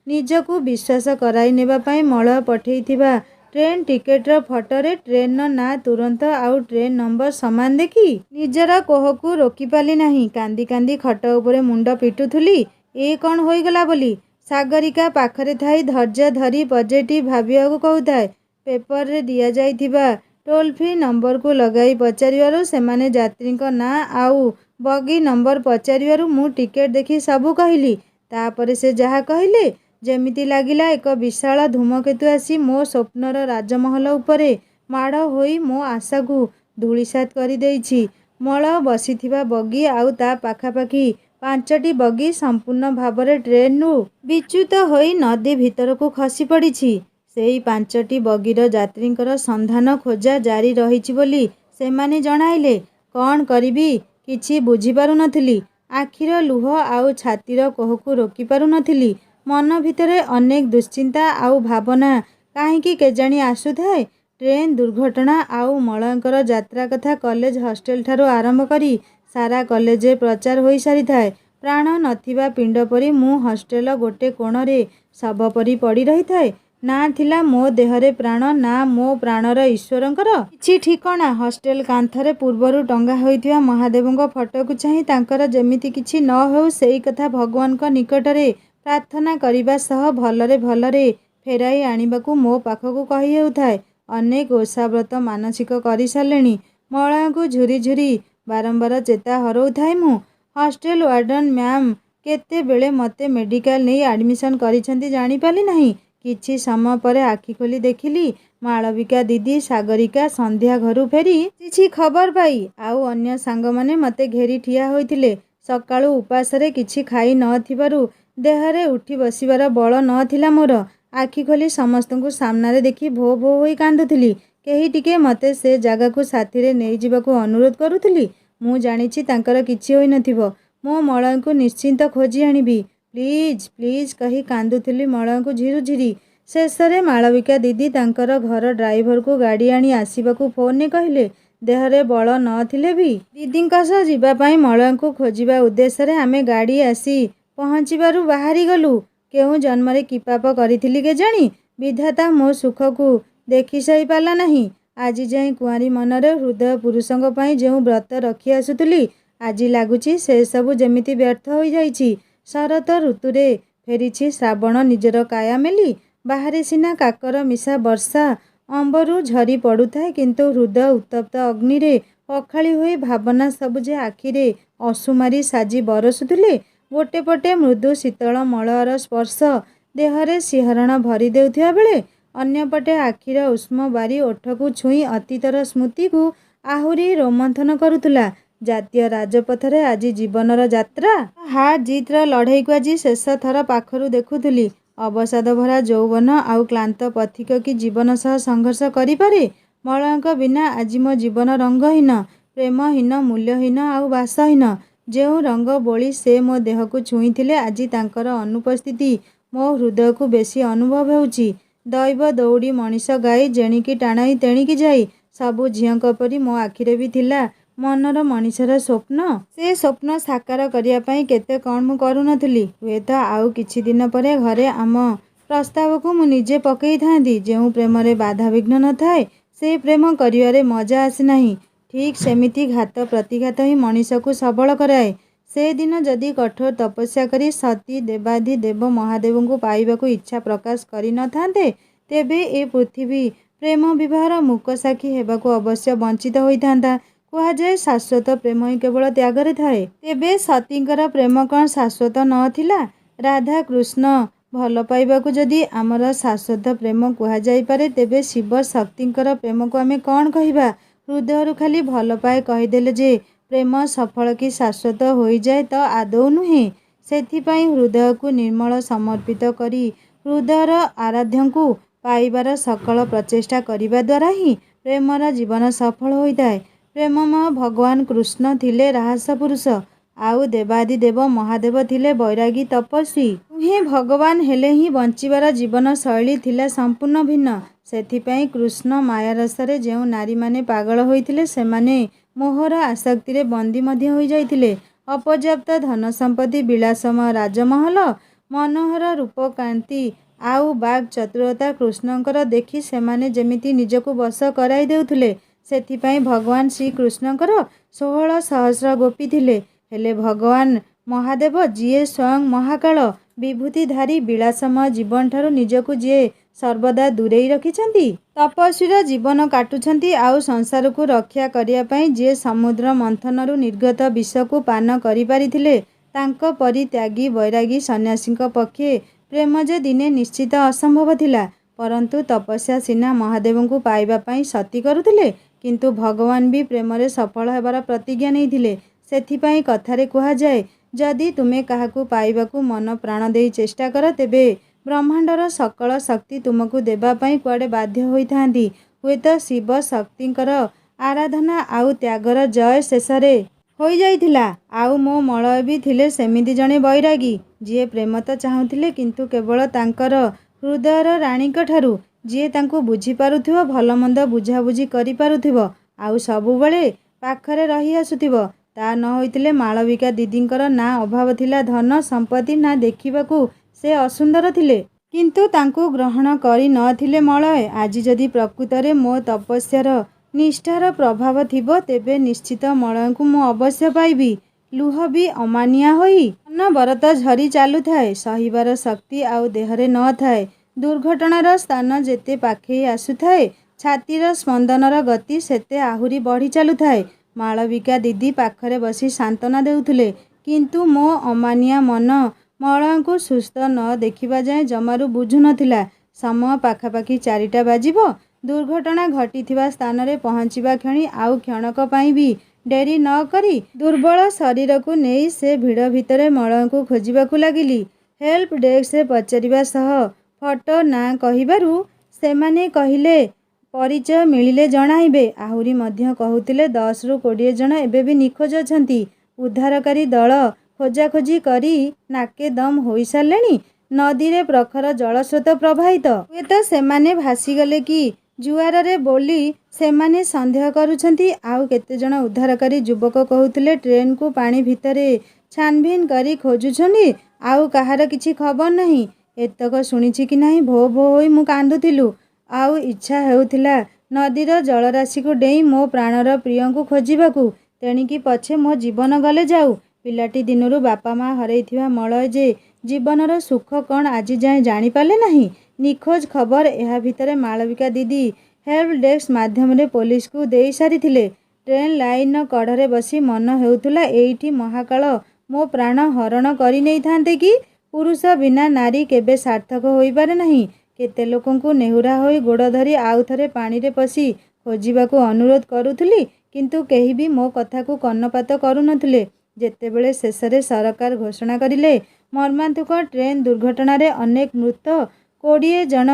ନିଜକୁ ବିଶ୍ୱାସ କରାଇ ନେବା ପାଇଁ ମଳୟ ପଠେଇଥିବା ଟ୍ରେନ୍ ଟିକେଟର ଫଟୋରେ ଟ୍ରେନ୍ର ନାଁ ତୁରନ୍ତ ଆଉ ଟ୍ରେନ୍ ନମ୍ବର ସମାନ ଦେଖି ନିଜର କୋହକୁ ରୋକିପାରିଲି ନାହିଁ। କାନ୍ଦି କାନ୍ଦି ଖଟ ଉପରେ ମୁଣ୍ଡ ପିଟୁଥିଲି, ଏ କ'ଣ ହୋଇଗଲା ବୋଲି। ସାଗରିକା ପାଖରେ ଥାଇ ଧୈର୍ଯ୍ୟ ଧରି ପଜିଟିଭ୍ ଭାବିବାକୁ କହୁଥାଏ। ପେପରରେ ଦିଆଯାଇଥିବା ଟୋଲ୍ ଫ୍ରି ନମ୍ବରକୁ ଲଗାଇ ପଚାରିବାରୁ ସେମାନେ ଯାତ୍ରୀଙ୍କ ନାଁ ଆଉ ବଗି ନମ୍ବର ପଚାରିବାରୁ ମୁଁ ଟିକେଟ ଦେଖି ସବୁ କହିଲି। ତାପରେ ସେ ଯାହା କହିଲେ, ଯେମିତି ଲାଗିଲା ଏକ ବିଶାଳ ଧୂମକେତୁ ଆସି ମୋ ସ୍ୱପ୍ନର ରାଜମହଲ ଉପରେ ମାଡ଼ ହୋଇ ମୋ ଆଶାକୁ ଧୂଳିସାତ୍ କରିଦେଇଛି। ମଳୟ ବସିଥିବା ବଗି ଆଉ ତା ପାଖାପାଖି 5ଟି ବଗି ସମ୍ପୂର୍ଣ୍ଣ ଭାବରେ ଟ୍ରେନ୍ରୁ ବିଚ୍ୟୁତ ହୋଇ ନଦୀ ଭିତରକୁ ଖସି ପଡ଼ିଛି। ସେଇ 5ଟି ବଗିର ଯାତ୍ରୀଙ୍କର ସନ୍ଧାନ ଖୋଜା ଜାରି ରହିଛି ବୋଲି ସେମାନେ ଜଣାଇଲେ। କ'ଣ କରିବି କିଛି ବୁଝିପାରୁନଥିଲି। ଆଖିର ଲୁହ ଆଉ ଛାତିର କୋହକୁ ରୋକିପାରୁନଥିଲି। ମନ ଭିତରେ ଅନେକ ଦୁଶ୍ଚିନ୍ତା ଆଉ ଭାବନା କାହିଁକି କେଜାଣି ଆସୁଥାଏ। ଟ୍ରେନ୍ ଦୁର୍ଘଟଣା ଆଉ ମଳୟଙ୍କର ଯାତ୍ରା କଥା କଲେଜ ହଷ୍ଟେଲଠାରୁ ଆରମ୍ଭ କରି ସାରା କଲେଜରେ ପ୍ରଚାର ହୋଇସାରିଥାଏ। ପ୍ରାଣ ନଥିବା ପିଣ୍ଡ ପରି ମୁଁ ହଷ୍ଟେଲ ଗୋଟେ କୋଣରେ ଶବ ପରି ପଡ଼ି ରହିଥାଏ। ନା ଥିଲା ମୋ ଦେହରେ ପ୍ରାଣ, ନା ମୋ ପ୍ରାଣର ଈଶ୍ୱରଙ୍କର କିଛି ଠିକଣା। ହଷ୍ଟେଲ କାନ୍ଥରେ ପୂର୍ବରୁ ଟଙ୍ଗା ହୋଇଥିବା ମହାଦେବଙ୍କ ଫଟୋକୁ ଚାହିଁ ତାଙ୍କର ଯେମିତି କିଛି ନ ହେଉ ସେଇ କଥା ଭଗବାନଙ୍କ ନିକଟରେ ପ୍ରାର୍ଥନା କରିବା ସହ ଭଲରେ ଭଲରେ ଫେରାଇ ଆଣିବାକୁ ମୋ ପାଖକୁ କହି ହେଉଥାଏ। ଅନେକ ଓଷାବ୍ରତ ମାନସିକ କରିସାରିଲେଣି। ମଳୟଙ୍କୁ ଝୁରି ଝୁରି ବାରମ୍ବାର ଚେତା ହରଉଥାଏ ମୁଁ। ହଷ୍ଟେଲ ୱାର୍ଡନ ମ୍ୟାମ୍ କେତେବେଳେ ମୋତେ ମେଡ଼ିକାଲ ନେଇ ଆଡ଼ମିସନ୍ କରିଛନ୍ତି ଜାଣିପାରିଲି ନାହିଁ। କିଛି ସମୟ ପରେ ଆଖି ଖୋଲି ଦେଖିଲି ମାଳବିକା ଦିଦି, ସାଗରିକା ସନ୍ଧ୍ୟା ଘରୁ ଫେରି କିଛି ଖବର ପାଇ ଆଉ ଅନ୍ୟ ସାଙ୍ଗମାନେ ମୋତେ ଘେରି ଠିଆ ହୋଇଥିଲେ। ସକାଳୁ ଉପାସରେ କିଛି ଖାଇ ନ ଥିବାରୁ ଦେହରେ ଉଠି ବସିବାର ବଳ ନ ଥିଲା ମୋର। ଆଖି ଖୋଲି ସମସ୍ତଙ୍କୁ ସାମ୍ନାରେ ଦେଖି ଭୋ ଭୋ ହୋଇ କାନ୍ଦୁଥିଲି। କେହି ଟିକେ ମୋତେ ସେ ଜାଗାକୁ ସାଥିରେ ନେଇଯିବାକୁ ଅନୁରୋଧ କରୁଥିଲି। ମୁଁ ଜାଣିଛି ତାଙ୍କର କିଛି ହୋଇନଥିବ। ମୋ ମଳୟଙ୍କୁ ନିଶ୍ଚିନ୍ତ ଖୋଜି ଆଣିବି। ପ୍ଲିଜ୍ ପ୍ଲିଜ୍ କହି କାନ୍ଦୁଥିଲି ମଳୟଙ୍କୁ ଝୁରି ଝୁରି। ଶେଷରେ ମାଳବିକା ଦିଦି ତାଙ୍କର ଘର ଡ୍ରାଇଭରକୁ ଗାଡ଼ି ଆଣି ଆସିବାକୁ ଫୋନରେ କହିଲେ। ଦେହରେ ବଳ ନ ଥିଲେ ବି ଦିଦିଙ୍କ ସହ ଯିବା ପାଇଁ ମଳୟଙ୍କୁ ଖୋଜିବା ଉଦ୍ଦେଶ୍ୟରେ ଆମେ ଗାଡ଼ି ଆସି ପହଞ୍ଚିବାରୁ ବାହାରିଗଲୁ। କେଉଁ ଜନ୍ମରେ କି ପାପ କରିଥିଲି କେଜାଣି ବିଧାତା ମୋ ସୁଖକୁ ଦେଖି ସହି ପାରିଲା ନାହିଁ। ଆଜି ଯାଏଁ କୁଆଁରୀ ମନରେ ହୃଦୟ ପୁରୁଷଙ୍କ ପାଇଁ ଯେଉଁ ବ୍ରତ ରଖି ଆସୁଥିଲି, ଆଜି ଲାଗୁଛି ସେସବୁ ଯେମିତି ବ୍ୟର୍ଥ ହୋଇଯାଇଛି। ଶରତ ଋତୁରେ ଫେରିଛି ଶ୍ରାବଣ ନିଜର କାୟା ମେଲି। ବାହାରେ ସିନା କାକର ମିଶା ବର୍ଷା ଅମ୍ବରୁ ଝରି ପଡ଼ୁଥାଏ, କିନ୍ତୁ ହୃଦୟ ଉତ୍ତପ୍ତ ଅଗ୍ନିରେ ପଖାଳି ହୋଇ ଭାବନା ସବୁ ଯେ ଆଖିରେ ଅସୁମାରି ସାଜି ବରଷୁଥିଲେ। ଗୋଟେ ପଟେ ମୃଦୁ ଶୀତଳ ମଳୟର ସ୍ପର୍ଶ ଦେହରେ ଶିହରଣ ଭରି ଦେଉଥିବା ବେଳେ ଅନ୍ୟପଟେ ଆଖିର ଉଷ୍ମ ବାରି ଓଠକୁ ଛୁଇଁ ଅତୀତର ସ୍ମୃତିକୁ ଆହୁରି ରୋମନ୍ଥନ କରୁଥିଲା। ଜାତୀୟ ରାଜପଥରେ ଆଜି ଜୀବନର ଯାତ୍ରା। ହାର ଜିତ୍ର ଲଢ଼େଇକୁ ଆଜି ଶେଷ ଥର ପାଖରୁ ଦେଖୁଥିଲି। ଅବସାଦ ଭରା ଯୌବନ ଆଉ କ୍ଳାନ୍ତ ପଥିକ କି ଜୀବନ ସହ ସଂଘର୍ଷ କରିପାରେ? ମଳୟଙ୍କ ବିନା ଆଜି ମୋ ଜୀବନ ରଙ୍ଗହୀନ, ପ୍ରେମହୀନ, ମୂଲ୍ୟହୀନ ଆଉ ବାସହୀନ। ଯେଉଁ ରଙ୍ଗ ବୋଳି ସେ ମୋ ଦେହକୁ ଛୁଇଁଥିଲେ, ଆଜି ତାଙ୍କର ଅନୁପସ୍ଥିତି ମୋ ହୃଦୟକୁ ବେଶୀ ଅନୁଭବ ହେଉଛି। ଦୈବ ଦୌଡ଼ି ମଣିଷ ଗାଇ ଯେଣିକି ଟାଣଇ ତେଣିକି ଯାଇ। ସବୁ ଝିଅଙ୍କ ପରି ମୋ ଆଖିରେ ବି ଥିଲା ମନର ମଣିଷର ସ୍ୱପ୍ନ। ସେ ସ୍ୱପ୍ନ ସାକାର କରିବା ପାଇଁ କେତେ କ'ଣ ମୁଁ କରୁନଥିଲି। ହୁଏତ ଆଉ କିଛି ଦିନ ପରେ ଘରେ ଆମ ପ୍ରସ୍ତାବକୁ ମୁଁ ନିଜେ ପକେଇଥାନ୍ତି। ଯେଉଁ ପ୍ରେମରେ ବାଧାବିଘ୍ନ ନଥାଏ, ସେ ପ୍ରେମ କରିବାରେ ମଜା ଆସେ ନାହିଁ। ଠିକ୍ ସେମିତି ଘାତ ପ୍ରତିଘାତ ହିଁ ମଣିଷକୁ ସବଳ କରାଏ। ସେଦିନ ଯଦି କଠୋର ତପସ୍ୟା କରି ସତୀ ଦେବାଧିଦେବ ମହାଦେବଙ୍କୁ ପାଇବାକୁ ଇଚ୍ଛା ପ୍ରକାଶ କରି ନଥାନ୍ତେ, ତେବେ ଏ ପୃଥିବୀ ପ୍ରେମ ବିବାହର ମୂକ ସାକ୍ଷୀ ହେବାକୁ ଅବଶ୍ୟ ବଞ୍ଚିତ ହୋଇଥାନ୍ତା। କୁହାଯାଏ ଶାଶ୍ୱତ ପ୍ରେମ ହିଁ କେବଳ ତ୍ୟାଗରେ ଥାଏ। ତେବେ ସତୀଙ୍କର ପ୍ରେମ କ'ଣ ଶାଶ୍ୱତ ନ ଥିଲା? ରାଧା କୃଷ୍ଣ ଭଲ ପାଇବାକୁ ଯଦି ଆମର ଶାଶ୍ୱତ ପ୍ରେମ କୁହାଯାଇପାରେ, ତେବେ ଶିବ ଶକ୍ତିଙ୍କର ପ୍ରେମକୁ ଆମେ କ'ଣ କହିବା? ହୃଦୟରୁ ଖାଲି ଭଲ ପାଏ କହିଦେଲେ ଯେ ପ୍ରେମ ସଫଳ କି ଶାଶ୍ୱତ ହୋଇଯାଏ ତ ଆଦୌ ନୁହେଁ। ସେଥିପାଇଁ ହୃଦୟକୁ ନିର୍ମଳ ସମର୍ପିତ କରି ହୃଦୟର ଆରାଧ୍ୟଙ୍କୁ ପାଇବାର ସକଳ ପ୍ରଚେଷ୍ଟା କରିବା ଦ୍ୱାରା ହିଁ ପ୍ରେମର ଜୀବନ ସଫଳ ହୋଇଥାଏ। ପ୍ରେମମୟ ଭଗବାନ କୃଷ୍ଣ ଥିଲେ ରାହସ ପୁରୁଷ, ଆଉ ଦେବାଧିଦେବ ମହାଦେବ ଥିଲେ ବୈରାଗୀ ତପସ୍ୱୀ। ଦୁହେଁ ଭଗବାନ ହେଲେ ହିଁ ବଞ୍ଚିବାର ଜୀବନ ଶୈଳୀ ଥିଲା ସମ୍ପୂର୍ଣ୍ଣ ଭିନ୍ନ। ସେଥିପାଇଁ କୃଷ୍ଣ ମାୟାରସରେ ଯେଉଁ ନାରୀମାନେ ପାଗଳ ହୋଇଥିଲେ, ସେମାନେ ମୋହର ଆସକ୍ତିରେ ବନ୍ଦୀ ମଧ୍ୟ ହୋଇଯାଇଥିଲେ। ଅପର୍ଯ୍ୟାପ୍ତ ଧନସମ୍ପତ୍ତି, ବିଳାସମୟ ରାଜମହଲ, ମନୋହର ରୂପକାନ୍ତି ଆଉ ବାକ୍ ଚତୁରତା କୃଷ୍ଣଙ୍କର ଦେଖି ସେମାନେ ଯେମିତି ନିଜକୁ ବଶ କରାଇ ଦେଉଥିଲେ। ସେଥିପାଇଁ ଭଗବାନ ଶ୍ରୀକୃଷ୍ଣଙ୍କର 16 ସହସ୍ର ଗୋପୀ ଥିଲେ। ହେଲେ ଭଗବାନ ମହାଦେବ, ଯିଏ ସ୍ୱୟଂ ମହାକାଳ, ବିଭୂତିଧାରୀ, ବିଳାସମୟ ଜୀବନଠାରୁ ନିଜକୁ ଯିଏ ସର୍ବଦା ଦୂରେଇ ରଖିଛନ୍ତି, ତପସ୍ୱୀର ଜୀବନ କାଟୁଛନ୍ତି, ଆଉ ସଂସାରକୁ ରକ୍ଷା କରିବା ପାଇଁ ଯିଏ ସମୁଦ୍ର ମନ୍ଥନରୁ ନିର୍ଗତ ବିଷକୁ ପାନ କରିପାରିଥିଲେ, ତାଙ୍କ ପରି ତ୍ୟାଗୀ ବୈରାଗୀ ସନ୍ନ୍ୟାସୀଙ୍କ ପକ୍ଷେ ପ୍ରେମ ଯେ ଦିନେ ନିଶ୍ଚିତ ଅସମ୍ଭବ ଥିଲା। ପରନ୍ତୁ ତପସ୍ୟା ସିନା ମହାଦେବଙ୍କୁ ପାଇବା ପାଇଁ ସତୀ କରୁଥିଲେ, କିନ୍ତୁ ଭଗବାନ ବି ପ୍ରେମରେ ସଫଳ ହେବାର ପ୍ରତିଜ୍ଞା ନେଇଥିଲେ। ସେଥିପାଇଁ କଥାରେ କୁହାଯାଏ, ଯଦି ତୁମେ କାହାକୁ ପାଇବାକୁ ମନ ପ୍ରାଣ ଦେଇ ଚେଷ୍ଟା କର, ତେବେ ବ୍ରହ୍ମାଣ୍ଡର ସକଳ ଶକ୍ତି ତୁମକୁ ଦେବା ପାଇଁ କୁଆଡ଼େ ବାଧ୍ୟ ହୋଇଥାନ୍ତି। ହୁଏତ ଶିବ ଶକ୍ତିଙ୍କର ଆରାଧନା ଆଉ ତ୍ୟାଗର ଜୟ ଶେଷରେ ହୋଇଯାଇଥିଲା। ଆଉ ମୋ ମଳୟ ବି ଥିଲେ ସେମିତି ଜଣେ ବୈରାଗୀ, ଯିଏ ପ୍ରେମ ତ ଚାହୁଁଥିଲେ କିନ୍ତୁ କେବଳ ତାଙ୍କର ହୃଦୟର ରାଣୀଙ୍କ ଠାରୁ, ଯିଏ ତାଙ୍କୁ ବୁଝିପାରୁଥିବ, ଭଲମନ୍ଦ ବୁଝାବୁଝି କରିପାରୁଥିବ, ଆଉ ସବୁବେଳେ ପାଖରେ ରହି ଆସୁଥିବ। ତା ନ ହୋଇଥିଲେ ମାଳବିକା ଦିଦିଙ୍କର ନା ଅଭାବ ଥିଲା ଧନ ସମ୍ପତ୍ତି, ନା ଦେଖିବାକୁ ସେ ଅସୁନ୍ଦର ଥିଲେ। କିନ୍ତୁ ତାଙ୍କୁ ଗ୍ରହଣ କରି ନ ଥିଲେ ମଳୟ। ଆଜି ଯଦି ପ୍ରକୃତରେ ମୋ ତପସ୍ୟାର ନିଷ୍ଠାର ପ୍ରଭାବ ଥିବ, ତେବେ ନିଶ୍ଚିତ ମଳୟଙ୍କୁ ମୁଁ ଅବଶ୍ୟ ପାଇବି। ଲୁହ ବି ଅମାନିଆ ହୋଇ ଅନବରତ ଝରି ଚାଲୁଥାଏ। ସହିବାର ଶକ୍ତି ଆଉ ଦେହରେ ନ ଥାଏ। ଦୁର୍ଘଟଣାର ସ୍ଥାନ ଯେତେ ପାଖେଇ ଆସୁଥାଏ, ଛାତିର ସ୍ପନ୍ଦନର ଗତି ସେତେ ଆହୁରି ବଢ଼ି ଚାଲୁଥାଏ। ମାଳବିକା ଦିଦି ପାଖରେ ବସି ସାନ୍ତ୍ୱନା ଦେଉଥିଲେ। କିନ୍ତୁ ମୋ ଅମାନିଆ ମନ ମଳୟଙ୍କୁ ସୁସ୍ଥ ନ ଦେଖିବା ଯାଏ ଜମାରୁ ବୁଝୁ ନଥିଲା। ସମୟ ପାଖାପାଖି 4ଟା ବାଜିବ। ଦୁର୍ଘଟଣା ଘଟିଥିବା ସ୍ଥାନରେ ପହଞ୍ଚିବା କ୍ଷଣି ଆଉ କ୍ଷଣକ ପାଇଁ ବି ଡେରି ନ କରି ଦୁର୍ବଳ ଶରୀରକୁ ନେଇ ସେ ଭିଡ଼ ଭିତରେ ମଳୟଙ୍କୁ ଖୋଜିବାକୁ ଲାଗିଲି। ହେଲ୍ପ ଡେସ୍କରେ ପଚାରିବା ସହ ଫଟୋ ନାଁ କହିବାରୁ ସେମାନେ କହିଲେ ପରିଚୟ ମିଳିଲେ ଜଣାଇବେ। ଆହୁରି ମଧ୍ୟ କହୁଥିଲେ 10ରୁ 20 ଜଣ ଏବେ ବି ନିଖୋଜ ଅଛନ୍ତି। ଉଦ୍ଧାରକାରୀ ଦଳ ଖୋଜାଖୋଜି କରି ନାକେ ଦମ୍ ହୋଇସାରିଲେଣି। ନଦୀରେ ପ୍ରଖର ଜଳସ୍ରୋତ ପ୍ରବାହିତ। ହୁଏତ ସେମାନେ ଭାସିଗଲେ କି ଜୁଆରରେ ବୋଲି ସେମାନେ ସନ୍ଦେହ କରୁଛନ୍ତି। ଆଉ କେତେଜଣ ଉଦ୍ଧାରକାରୀ ଯୁବକ କହୁଥିଲେ ଟ୍ରେନ୍କୁ ପାଣି ଭିତରେ ଛାନ୍ଭିନ୍ କରି ଖୋଜୁଛନ୍ତି, ଆଉ କାହାର କିଛି ଖବର ନାହିଁ। ଏତକ ଶୁଣିଛି କି ନାହିଁ ଭୋ ଭୋ ହୋଇ ମୁଁ କାନ୍ଦୁଥିଲୁ। ଆଉ ଇଚ୍ଛା ହେଉଥିଲା ନଦୀର ଜଳରାଶିକୁ ଡେଇଁ ମୋ ପ୍ରାଣର ପ୍ରିୟଙ୍କୁ ଖୋଜିବାକୁ। ତେଣିକି ପଛେ ମୋ ଜୀବନ ଗଲେ ଯାଉ। ପିଲାଟି ଦିନରୁ ବାପା ମା ହରେଇଥିବା ମଳୟ ଯେ ଜୀବନର ସୁଖ କ'ଣ ଆଜି ଯାଏଁ ଜାଣିପାରିଲେ ନାହିଁ। ନିଖୋଜ ଖବର ଏହା ଭିତରେ ମାଳବିକା ଦିଦି ହେଲ୍ପ ଡେସ୍କ ମାଧ୍ୟମରେ ପୋଲିସକୁ ଦେଇ ସାରିଥିଲେ। ଟ୍ରେନ୍ ଲାଇନ୍ର କଡ଼ରେ ବସି ମନ ହେଉଥିଲା ଏଇଠି ମହାକାଳ ମୋ ପ୍ରାଣ ହରଣ କରି ନେଇଥାନ୍ତେ କି? ପୁରୁଷ ବିନା ନାରୀ କେବେ ସାର୍ଥକ ହୋଇପାରେ ନାହିଁ। କେତେ ଲୋକଙ୍କୁ ନେହୁରା ହୋଇ ଗୋଡ଼ ଧରି ଆଉ ଥରେ ପାଣିରେ ପଶି ଖୋଜିବାକୁ ଅନୁରୋଧ କରୁଥିଲି, କିନ୍ତୁ କେହି ବି ମୋ କଥାକୁ କର୍ଣ୍ଣପାତ କରୁନଥିଲେ। ଯେତେବେଳେ ଶେଷରେ ସରକାର ଘୋଷଣା କରିଲେ ମର୍ମାନ୍ତକ ଟ୍ରେନ୍ ଦୁର୍ଘଟଣାରେ ଅନେକ ମୃତ, 20 ଜଣ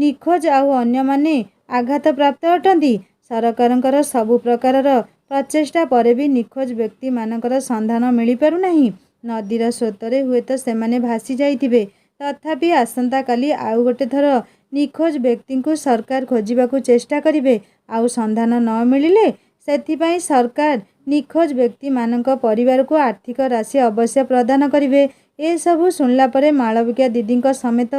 ନିଖୋଜ ଆଉ ଅନ୍ୟମାନେ ଆଘାତପ୍ରାପ୍ତ ଅଟନ୍ତି। ସରକାରଙ୍କର ସବୁ ପ୍ରକାରର ପ୍ରଚେଷ୍ଟା ପରେ ବି ନିଖୋଜ ବ୍ୟକ୍ତିମାନଙ୍କର ସନ୍ଧାନ ମିଳିପାରୁନାହିଁ। ନଦୀର ସ୍ରୋତରେ ହୁଏତ ସେମାନେ ଭାସି ଯାଇଥିବେ। ତଥାପି ଆସନ୍ତାକାଲି ଆଉ ଗୋଟେ ଥର ନିଖୋଜ ବ୍ୟକ୍ତିଙ୍କୁ ସରକାର ଖୋଜିବାକୁ ଚେଷ୍ଟା କରିବେ। ଆଉ ସନ୍ଧାନ ନ ମିଳିଲେ ସେଥିପାଇଁ ସରକାର ନିଖୋଜ ବ୍ୟକ୍ତିମାନଙ୍କ ପରିବାରକୁ ଆର୍ଥିକ ରାଶି ଅବଶ୍ୟ ପ୍ରଦାନ କରିବେ। ଏସବୁ ଶୁଣିଲା ପରେ ମାଳବିକା ଦିଦିଙ୍କ ସମେତ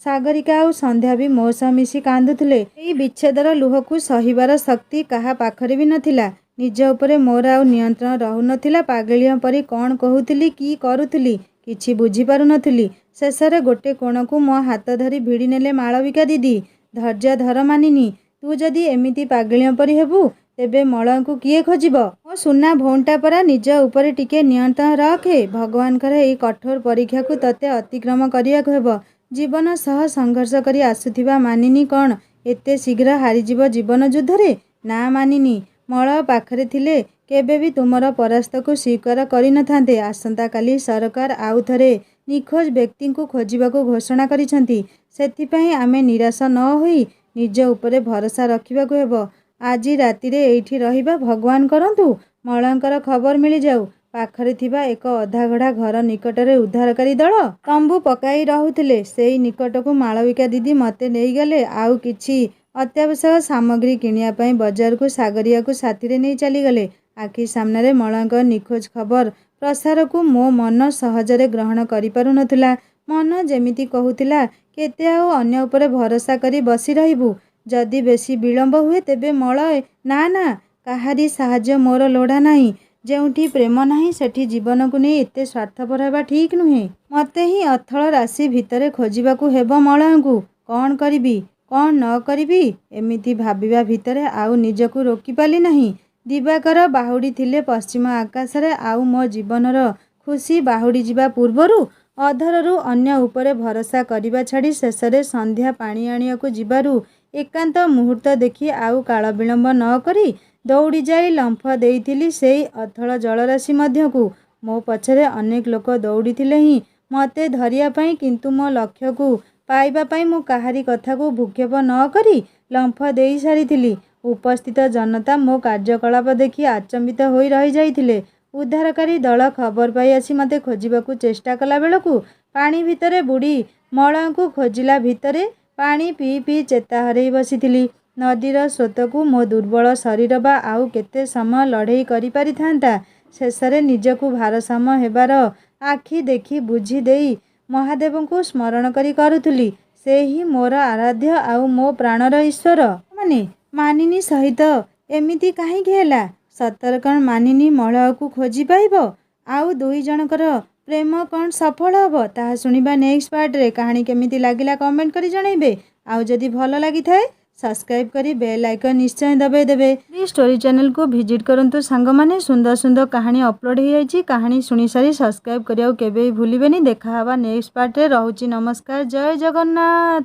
ସାଗରିକା ଆଉ ସନ୍ଧ୍ୟା ବି ମୋ ସହ ମିଶି କାନ୍ଦୁଥିଲେ। ଏଇ ବିଚ୍ଛେଦର ଲୁହକୁ ସହିବାର ଶକ୍ତି କାହା ପାଖରେ ବି ନଥିଲା। ନିଜ ଉପରେ ମୋର ଆଉ ନିୟନ୍ତ୍ରଣ ରହୁନଥିଲା। ପାଗଳିଆ ପରି କ'ଣ କହୁଥିଲି କି କରୁଥିଲି କିଛି ବୁଝିପାରୁନଥିଲି। ଶେଷରେ ଗୋଟେ କୋଣକୁ ମୋ ହାତ ଧରି ଭିଡ଼ି ନେଲେ ମାଳବିକା ଦିଦି। ଧୈର୍ଯ୍ୟ ଧର ମାନିନୀ, ତୁ ଯଦି ଏମିତି ପାଗଳିଆ ପରି ହେବୁ, ତେବେ ମଳୟଙ୍କୁ କିଏ ଖୋଜିବ? ମୋ ସୁନା ଭଉଣୀଟା ପରା। ନିଜ ଉପରେ ଟିକେ ନିୟନ୍ତ୍ରଣ ରଖେ। ଭଗବାନଙ୍କର ଏଇ କଠୋର ପରୀକ୍ଷାକୁ ତତେ ଅତିକ୍ରମ କରିବାକୁ ହେବ। ଜୀବନ ସହ ସଂଘର୍ଷ କରି ଆସୁଥିବା ମାନିନୀ କ'ଣ ଏତେ ଶୀଘ୍ର ହାରିଯିବ ଜୀବନ ଯୁଦ୍ଧରେ? ନା ମାନିନୀ, ମଳୟ ପାଖରେ ଥିଲେ କେବେ ବି ତୁମର ପରାସ୍ତକୁ ସ୍ୱୀକାର କରିନଥାନ୍ତେ। ଆସନ୍ତାକାଲି ସରକାର ଆଉ ଥରେ ନିଖୋଜ ବ୍ୟକ୍ତିଙ୍କୁ ଖୋଜିବାକୁ ଘୋଷଣା କରିଛନ୍ତି। ସେଥିପାଇଁ ଆମେ ନିରାଶ ନ ହୋଇ ନିଜ ଉପରେ ଭରସା ରଖିବାକୁ ହେବ। ଆଜି ରାତିରେ ଏଇଠି ରହିବା। ଭଗବାନ କରନ୍ତୁ ମଳୟଙ୍କର ଖବର ମିଳିଯାଉ। ପାଖରେ ଥିବା ଏକ ଅଧାଗଢ଼ା ଘର ନିକଟରେ ଉଦ୍ଧାରକାରୀ ଦଳ ତମ୍ବୁ ପକାଇ ରହୁଥିଲେ। ସେଇ ନିକଟକୁ ମାଳବିକା ଦିଦି ମୋତେ ନେଇଗଲେ। ଆଉ କିଛି ଅତ୍ୟାବଶ୍ୟକ ସାମଗ୍ରୀ କିଣିବା ପାଇଁ ବଜାରକୁ ସାଗରିକାକୁ ସାଥିରେ ନେଇ ଚାଲିଗଲେ। ଆଖି ସାମ୍ନାରେ ମଳୟଙ୍କ ନିଖୋଜ ଖବର ପ୍ରସାରକୁ ମୋ ମନ ସହଜରେ ଗ୍ରହଣ କରିପାରୁନଥିଲା। ମନ ଯେମିତି କହୁଥିଲା କେତେ ଆଉ ଅନ୍ୟ ଉପରେ ଭରସା କରି ବସି ରହିବୁ? ଯଦି ବେଶୀ ବିଳମ୍ବ ହୁଏ ତେବେ ମଳୟ ନା ନା, କାହାରି ସାହାଯ୍ୟ ମୋର ଲୋଡ଼ା ନାହିଁ। ଯେଉଁଠି ପ୍ରେମ ନାହିଁ ସେଠି ଜୀବନକୁ ନେଇ ଏତେ ସ୍ୱାର୍ଥପର ହେବା ଠିକ୍ ନୁହେଁ। ମୋତେ ହିଁ ଅଥଳ ରାଶି ଭିତରେ ଖୋଜିବାକୁ ହେବ ମଳୟଙ୍କୁ। କ'ଣ କରିବି, କ'ଣ ନ କରିବି, ଏମିତି ଭାବିବା ଭିତରେ ଆଉ ନିଜକୁ ରୋକିପାରିଲି ନାହିଁ। ଦିବାକର ବାହୁଡ଼ି ଥିଲେ ପଶ୍ଚିମ ଆକାଶରେ। ଆଉ ମୋ ଜୀବନର ଖୁସି ବାହୁଡ଼ି ଯିବା ପୂର୍ବରୁ ଅଧରରୁ ଅନ୍ୟ ଉପରେ ଭରସା କରିବା ଛାଡ଼ି ଶେଷରେ ସନ୍ଧ୍ୟା ପାଣି ଆଣିବାକୁ ଯିବାରୁ ଏକାନ୍ତ ମୁହୂର୍ତ୍ତ ଦେଖି ଆଉ କାଳ ବିଳମ୍ବ ନ କରି ଦୌଡ଼ି ଯାଇ ଲମ୍ଫ ଦେଇଥିଲି ସେଇ ଅଥଳ ଜଳରାଶି ମଧ୍ୟକୁ। ମୋ ପଛରେ ଅନେକ ଲୋକ ଦୌଡ଼ିଥିଲେ ହିଁ ମୋତେ ଧରିବା ପାଇଁ, କିନ୍ତୁ ମୋ ଲକ୍ଷ୍ୟକୁ ପାଇବା ପାଇଁ ମୁଁ କାହାରି କଥାକୁ ଭ୍ରୂକ୍ଷେପ ନ କରି ଲମ୍ଫ ଦେଇ ସାରିଥିଲି। ଉପସ୍ଥିତ ଜନତା ମୋ କାର୍ଯ୍ୟକଳାପ ଦେଖି ଆଚମ୍ବିତ ହୋଇ ରହିଯାଇଥିଲେ। ଉଦ୍ଧାରକାରୀ ଦଳ ଖବର ପାଇ ଆସି ମୋତେ ଖୋଜିବାକୁ ଚେଷ୍ଟା କଲା ବେଳକୁ ପାଣି ଭିତରେ ବୁଡ଼ି ମଳୟଙ୍କୁ ଖୋଜିଲା ଭିତରେ ପାଣି ପିଇ ପିଇ ଚେତା ହରେଇ ବସିଥିଲି। ନଦୀର ସ୍ରୋତକୁ ମୋ ଦୁର୍ବଳ ଶରୀର ବା ଆଉ କେତେ ସମୟ ଲଢ଼େଇ କରିପାରିଥାନ୍ତା। ଶେଷରେ ନିଜକୁ ଭାରସାମ୍ୟ ହେବାର ଆଖି ଦେଖି ବୁଝି ଦେଇ ମହାଦେବଙ୍କୁ ସ୍ମରଣ କରି କରୁଥିଲି, ସେ ହିଁ ମୋର ଆରାଧ୍ୟ ଆଉ ମୋ ପ୍ରାଣର ଈଶ୍ୱର। ମାନେ ମାନିନୀ ସହିତ ଏମିତି କାହିଁକି ହେଲା? ସତରେ କ'ଣ ମାନିନୀ ମଳୟକୁ ଖୋଜି ପାଇବ? ଆଉ ଦୁଇ ଜଣଙ୍କର ପ୍ରେମ କ'ଣ ସଫଳ ହେବ? ତାହା ଶୁଣିବା ନେକ୍ସଟ ପାର୍ଟରେ। କାହାଣୀ କେମିତି ଲାଗିଲା କମେଣ୍ଟ କରି ଜଣାଇବେ। ଆଉ ଯଦି ଭଲ ଲାଗିଥାଏ ସବସ୍କ୍ରାଇବ୍ କରି ବେଲ୍ ଆଇକନ୍ ନିଶ୍ଚୟ ଦବାଇ ଦେବେ। ପ୍ଲିଜ୍ ଷ୍ଟୋରି ଚ୍ୟାନେଲକୁ ଭିଜିଟ୍ କରନ୍ତୁ ସାଙ୍ଗମାନେ। ସୁନ୍ଦର ସୁନ୍ଦର କାହାଣୀ ଅପଲୋଡ଼ ହୋଇଯାଇଛି। କାହାଣୀ ଶୁଣିସାରି ସବସ୍କ୍ରାଇବ୍ କରିବାକୁ କେବେ ବି ଭୁଲିବେନି। ଦେଖା ହେବା ନେକ୍ସଟ ପାର୍ଟରେ। ରହୁଛି ନମସ୍କାର। ଜୟ ଜଗନ୍ନାଥ।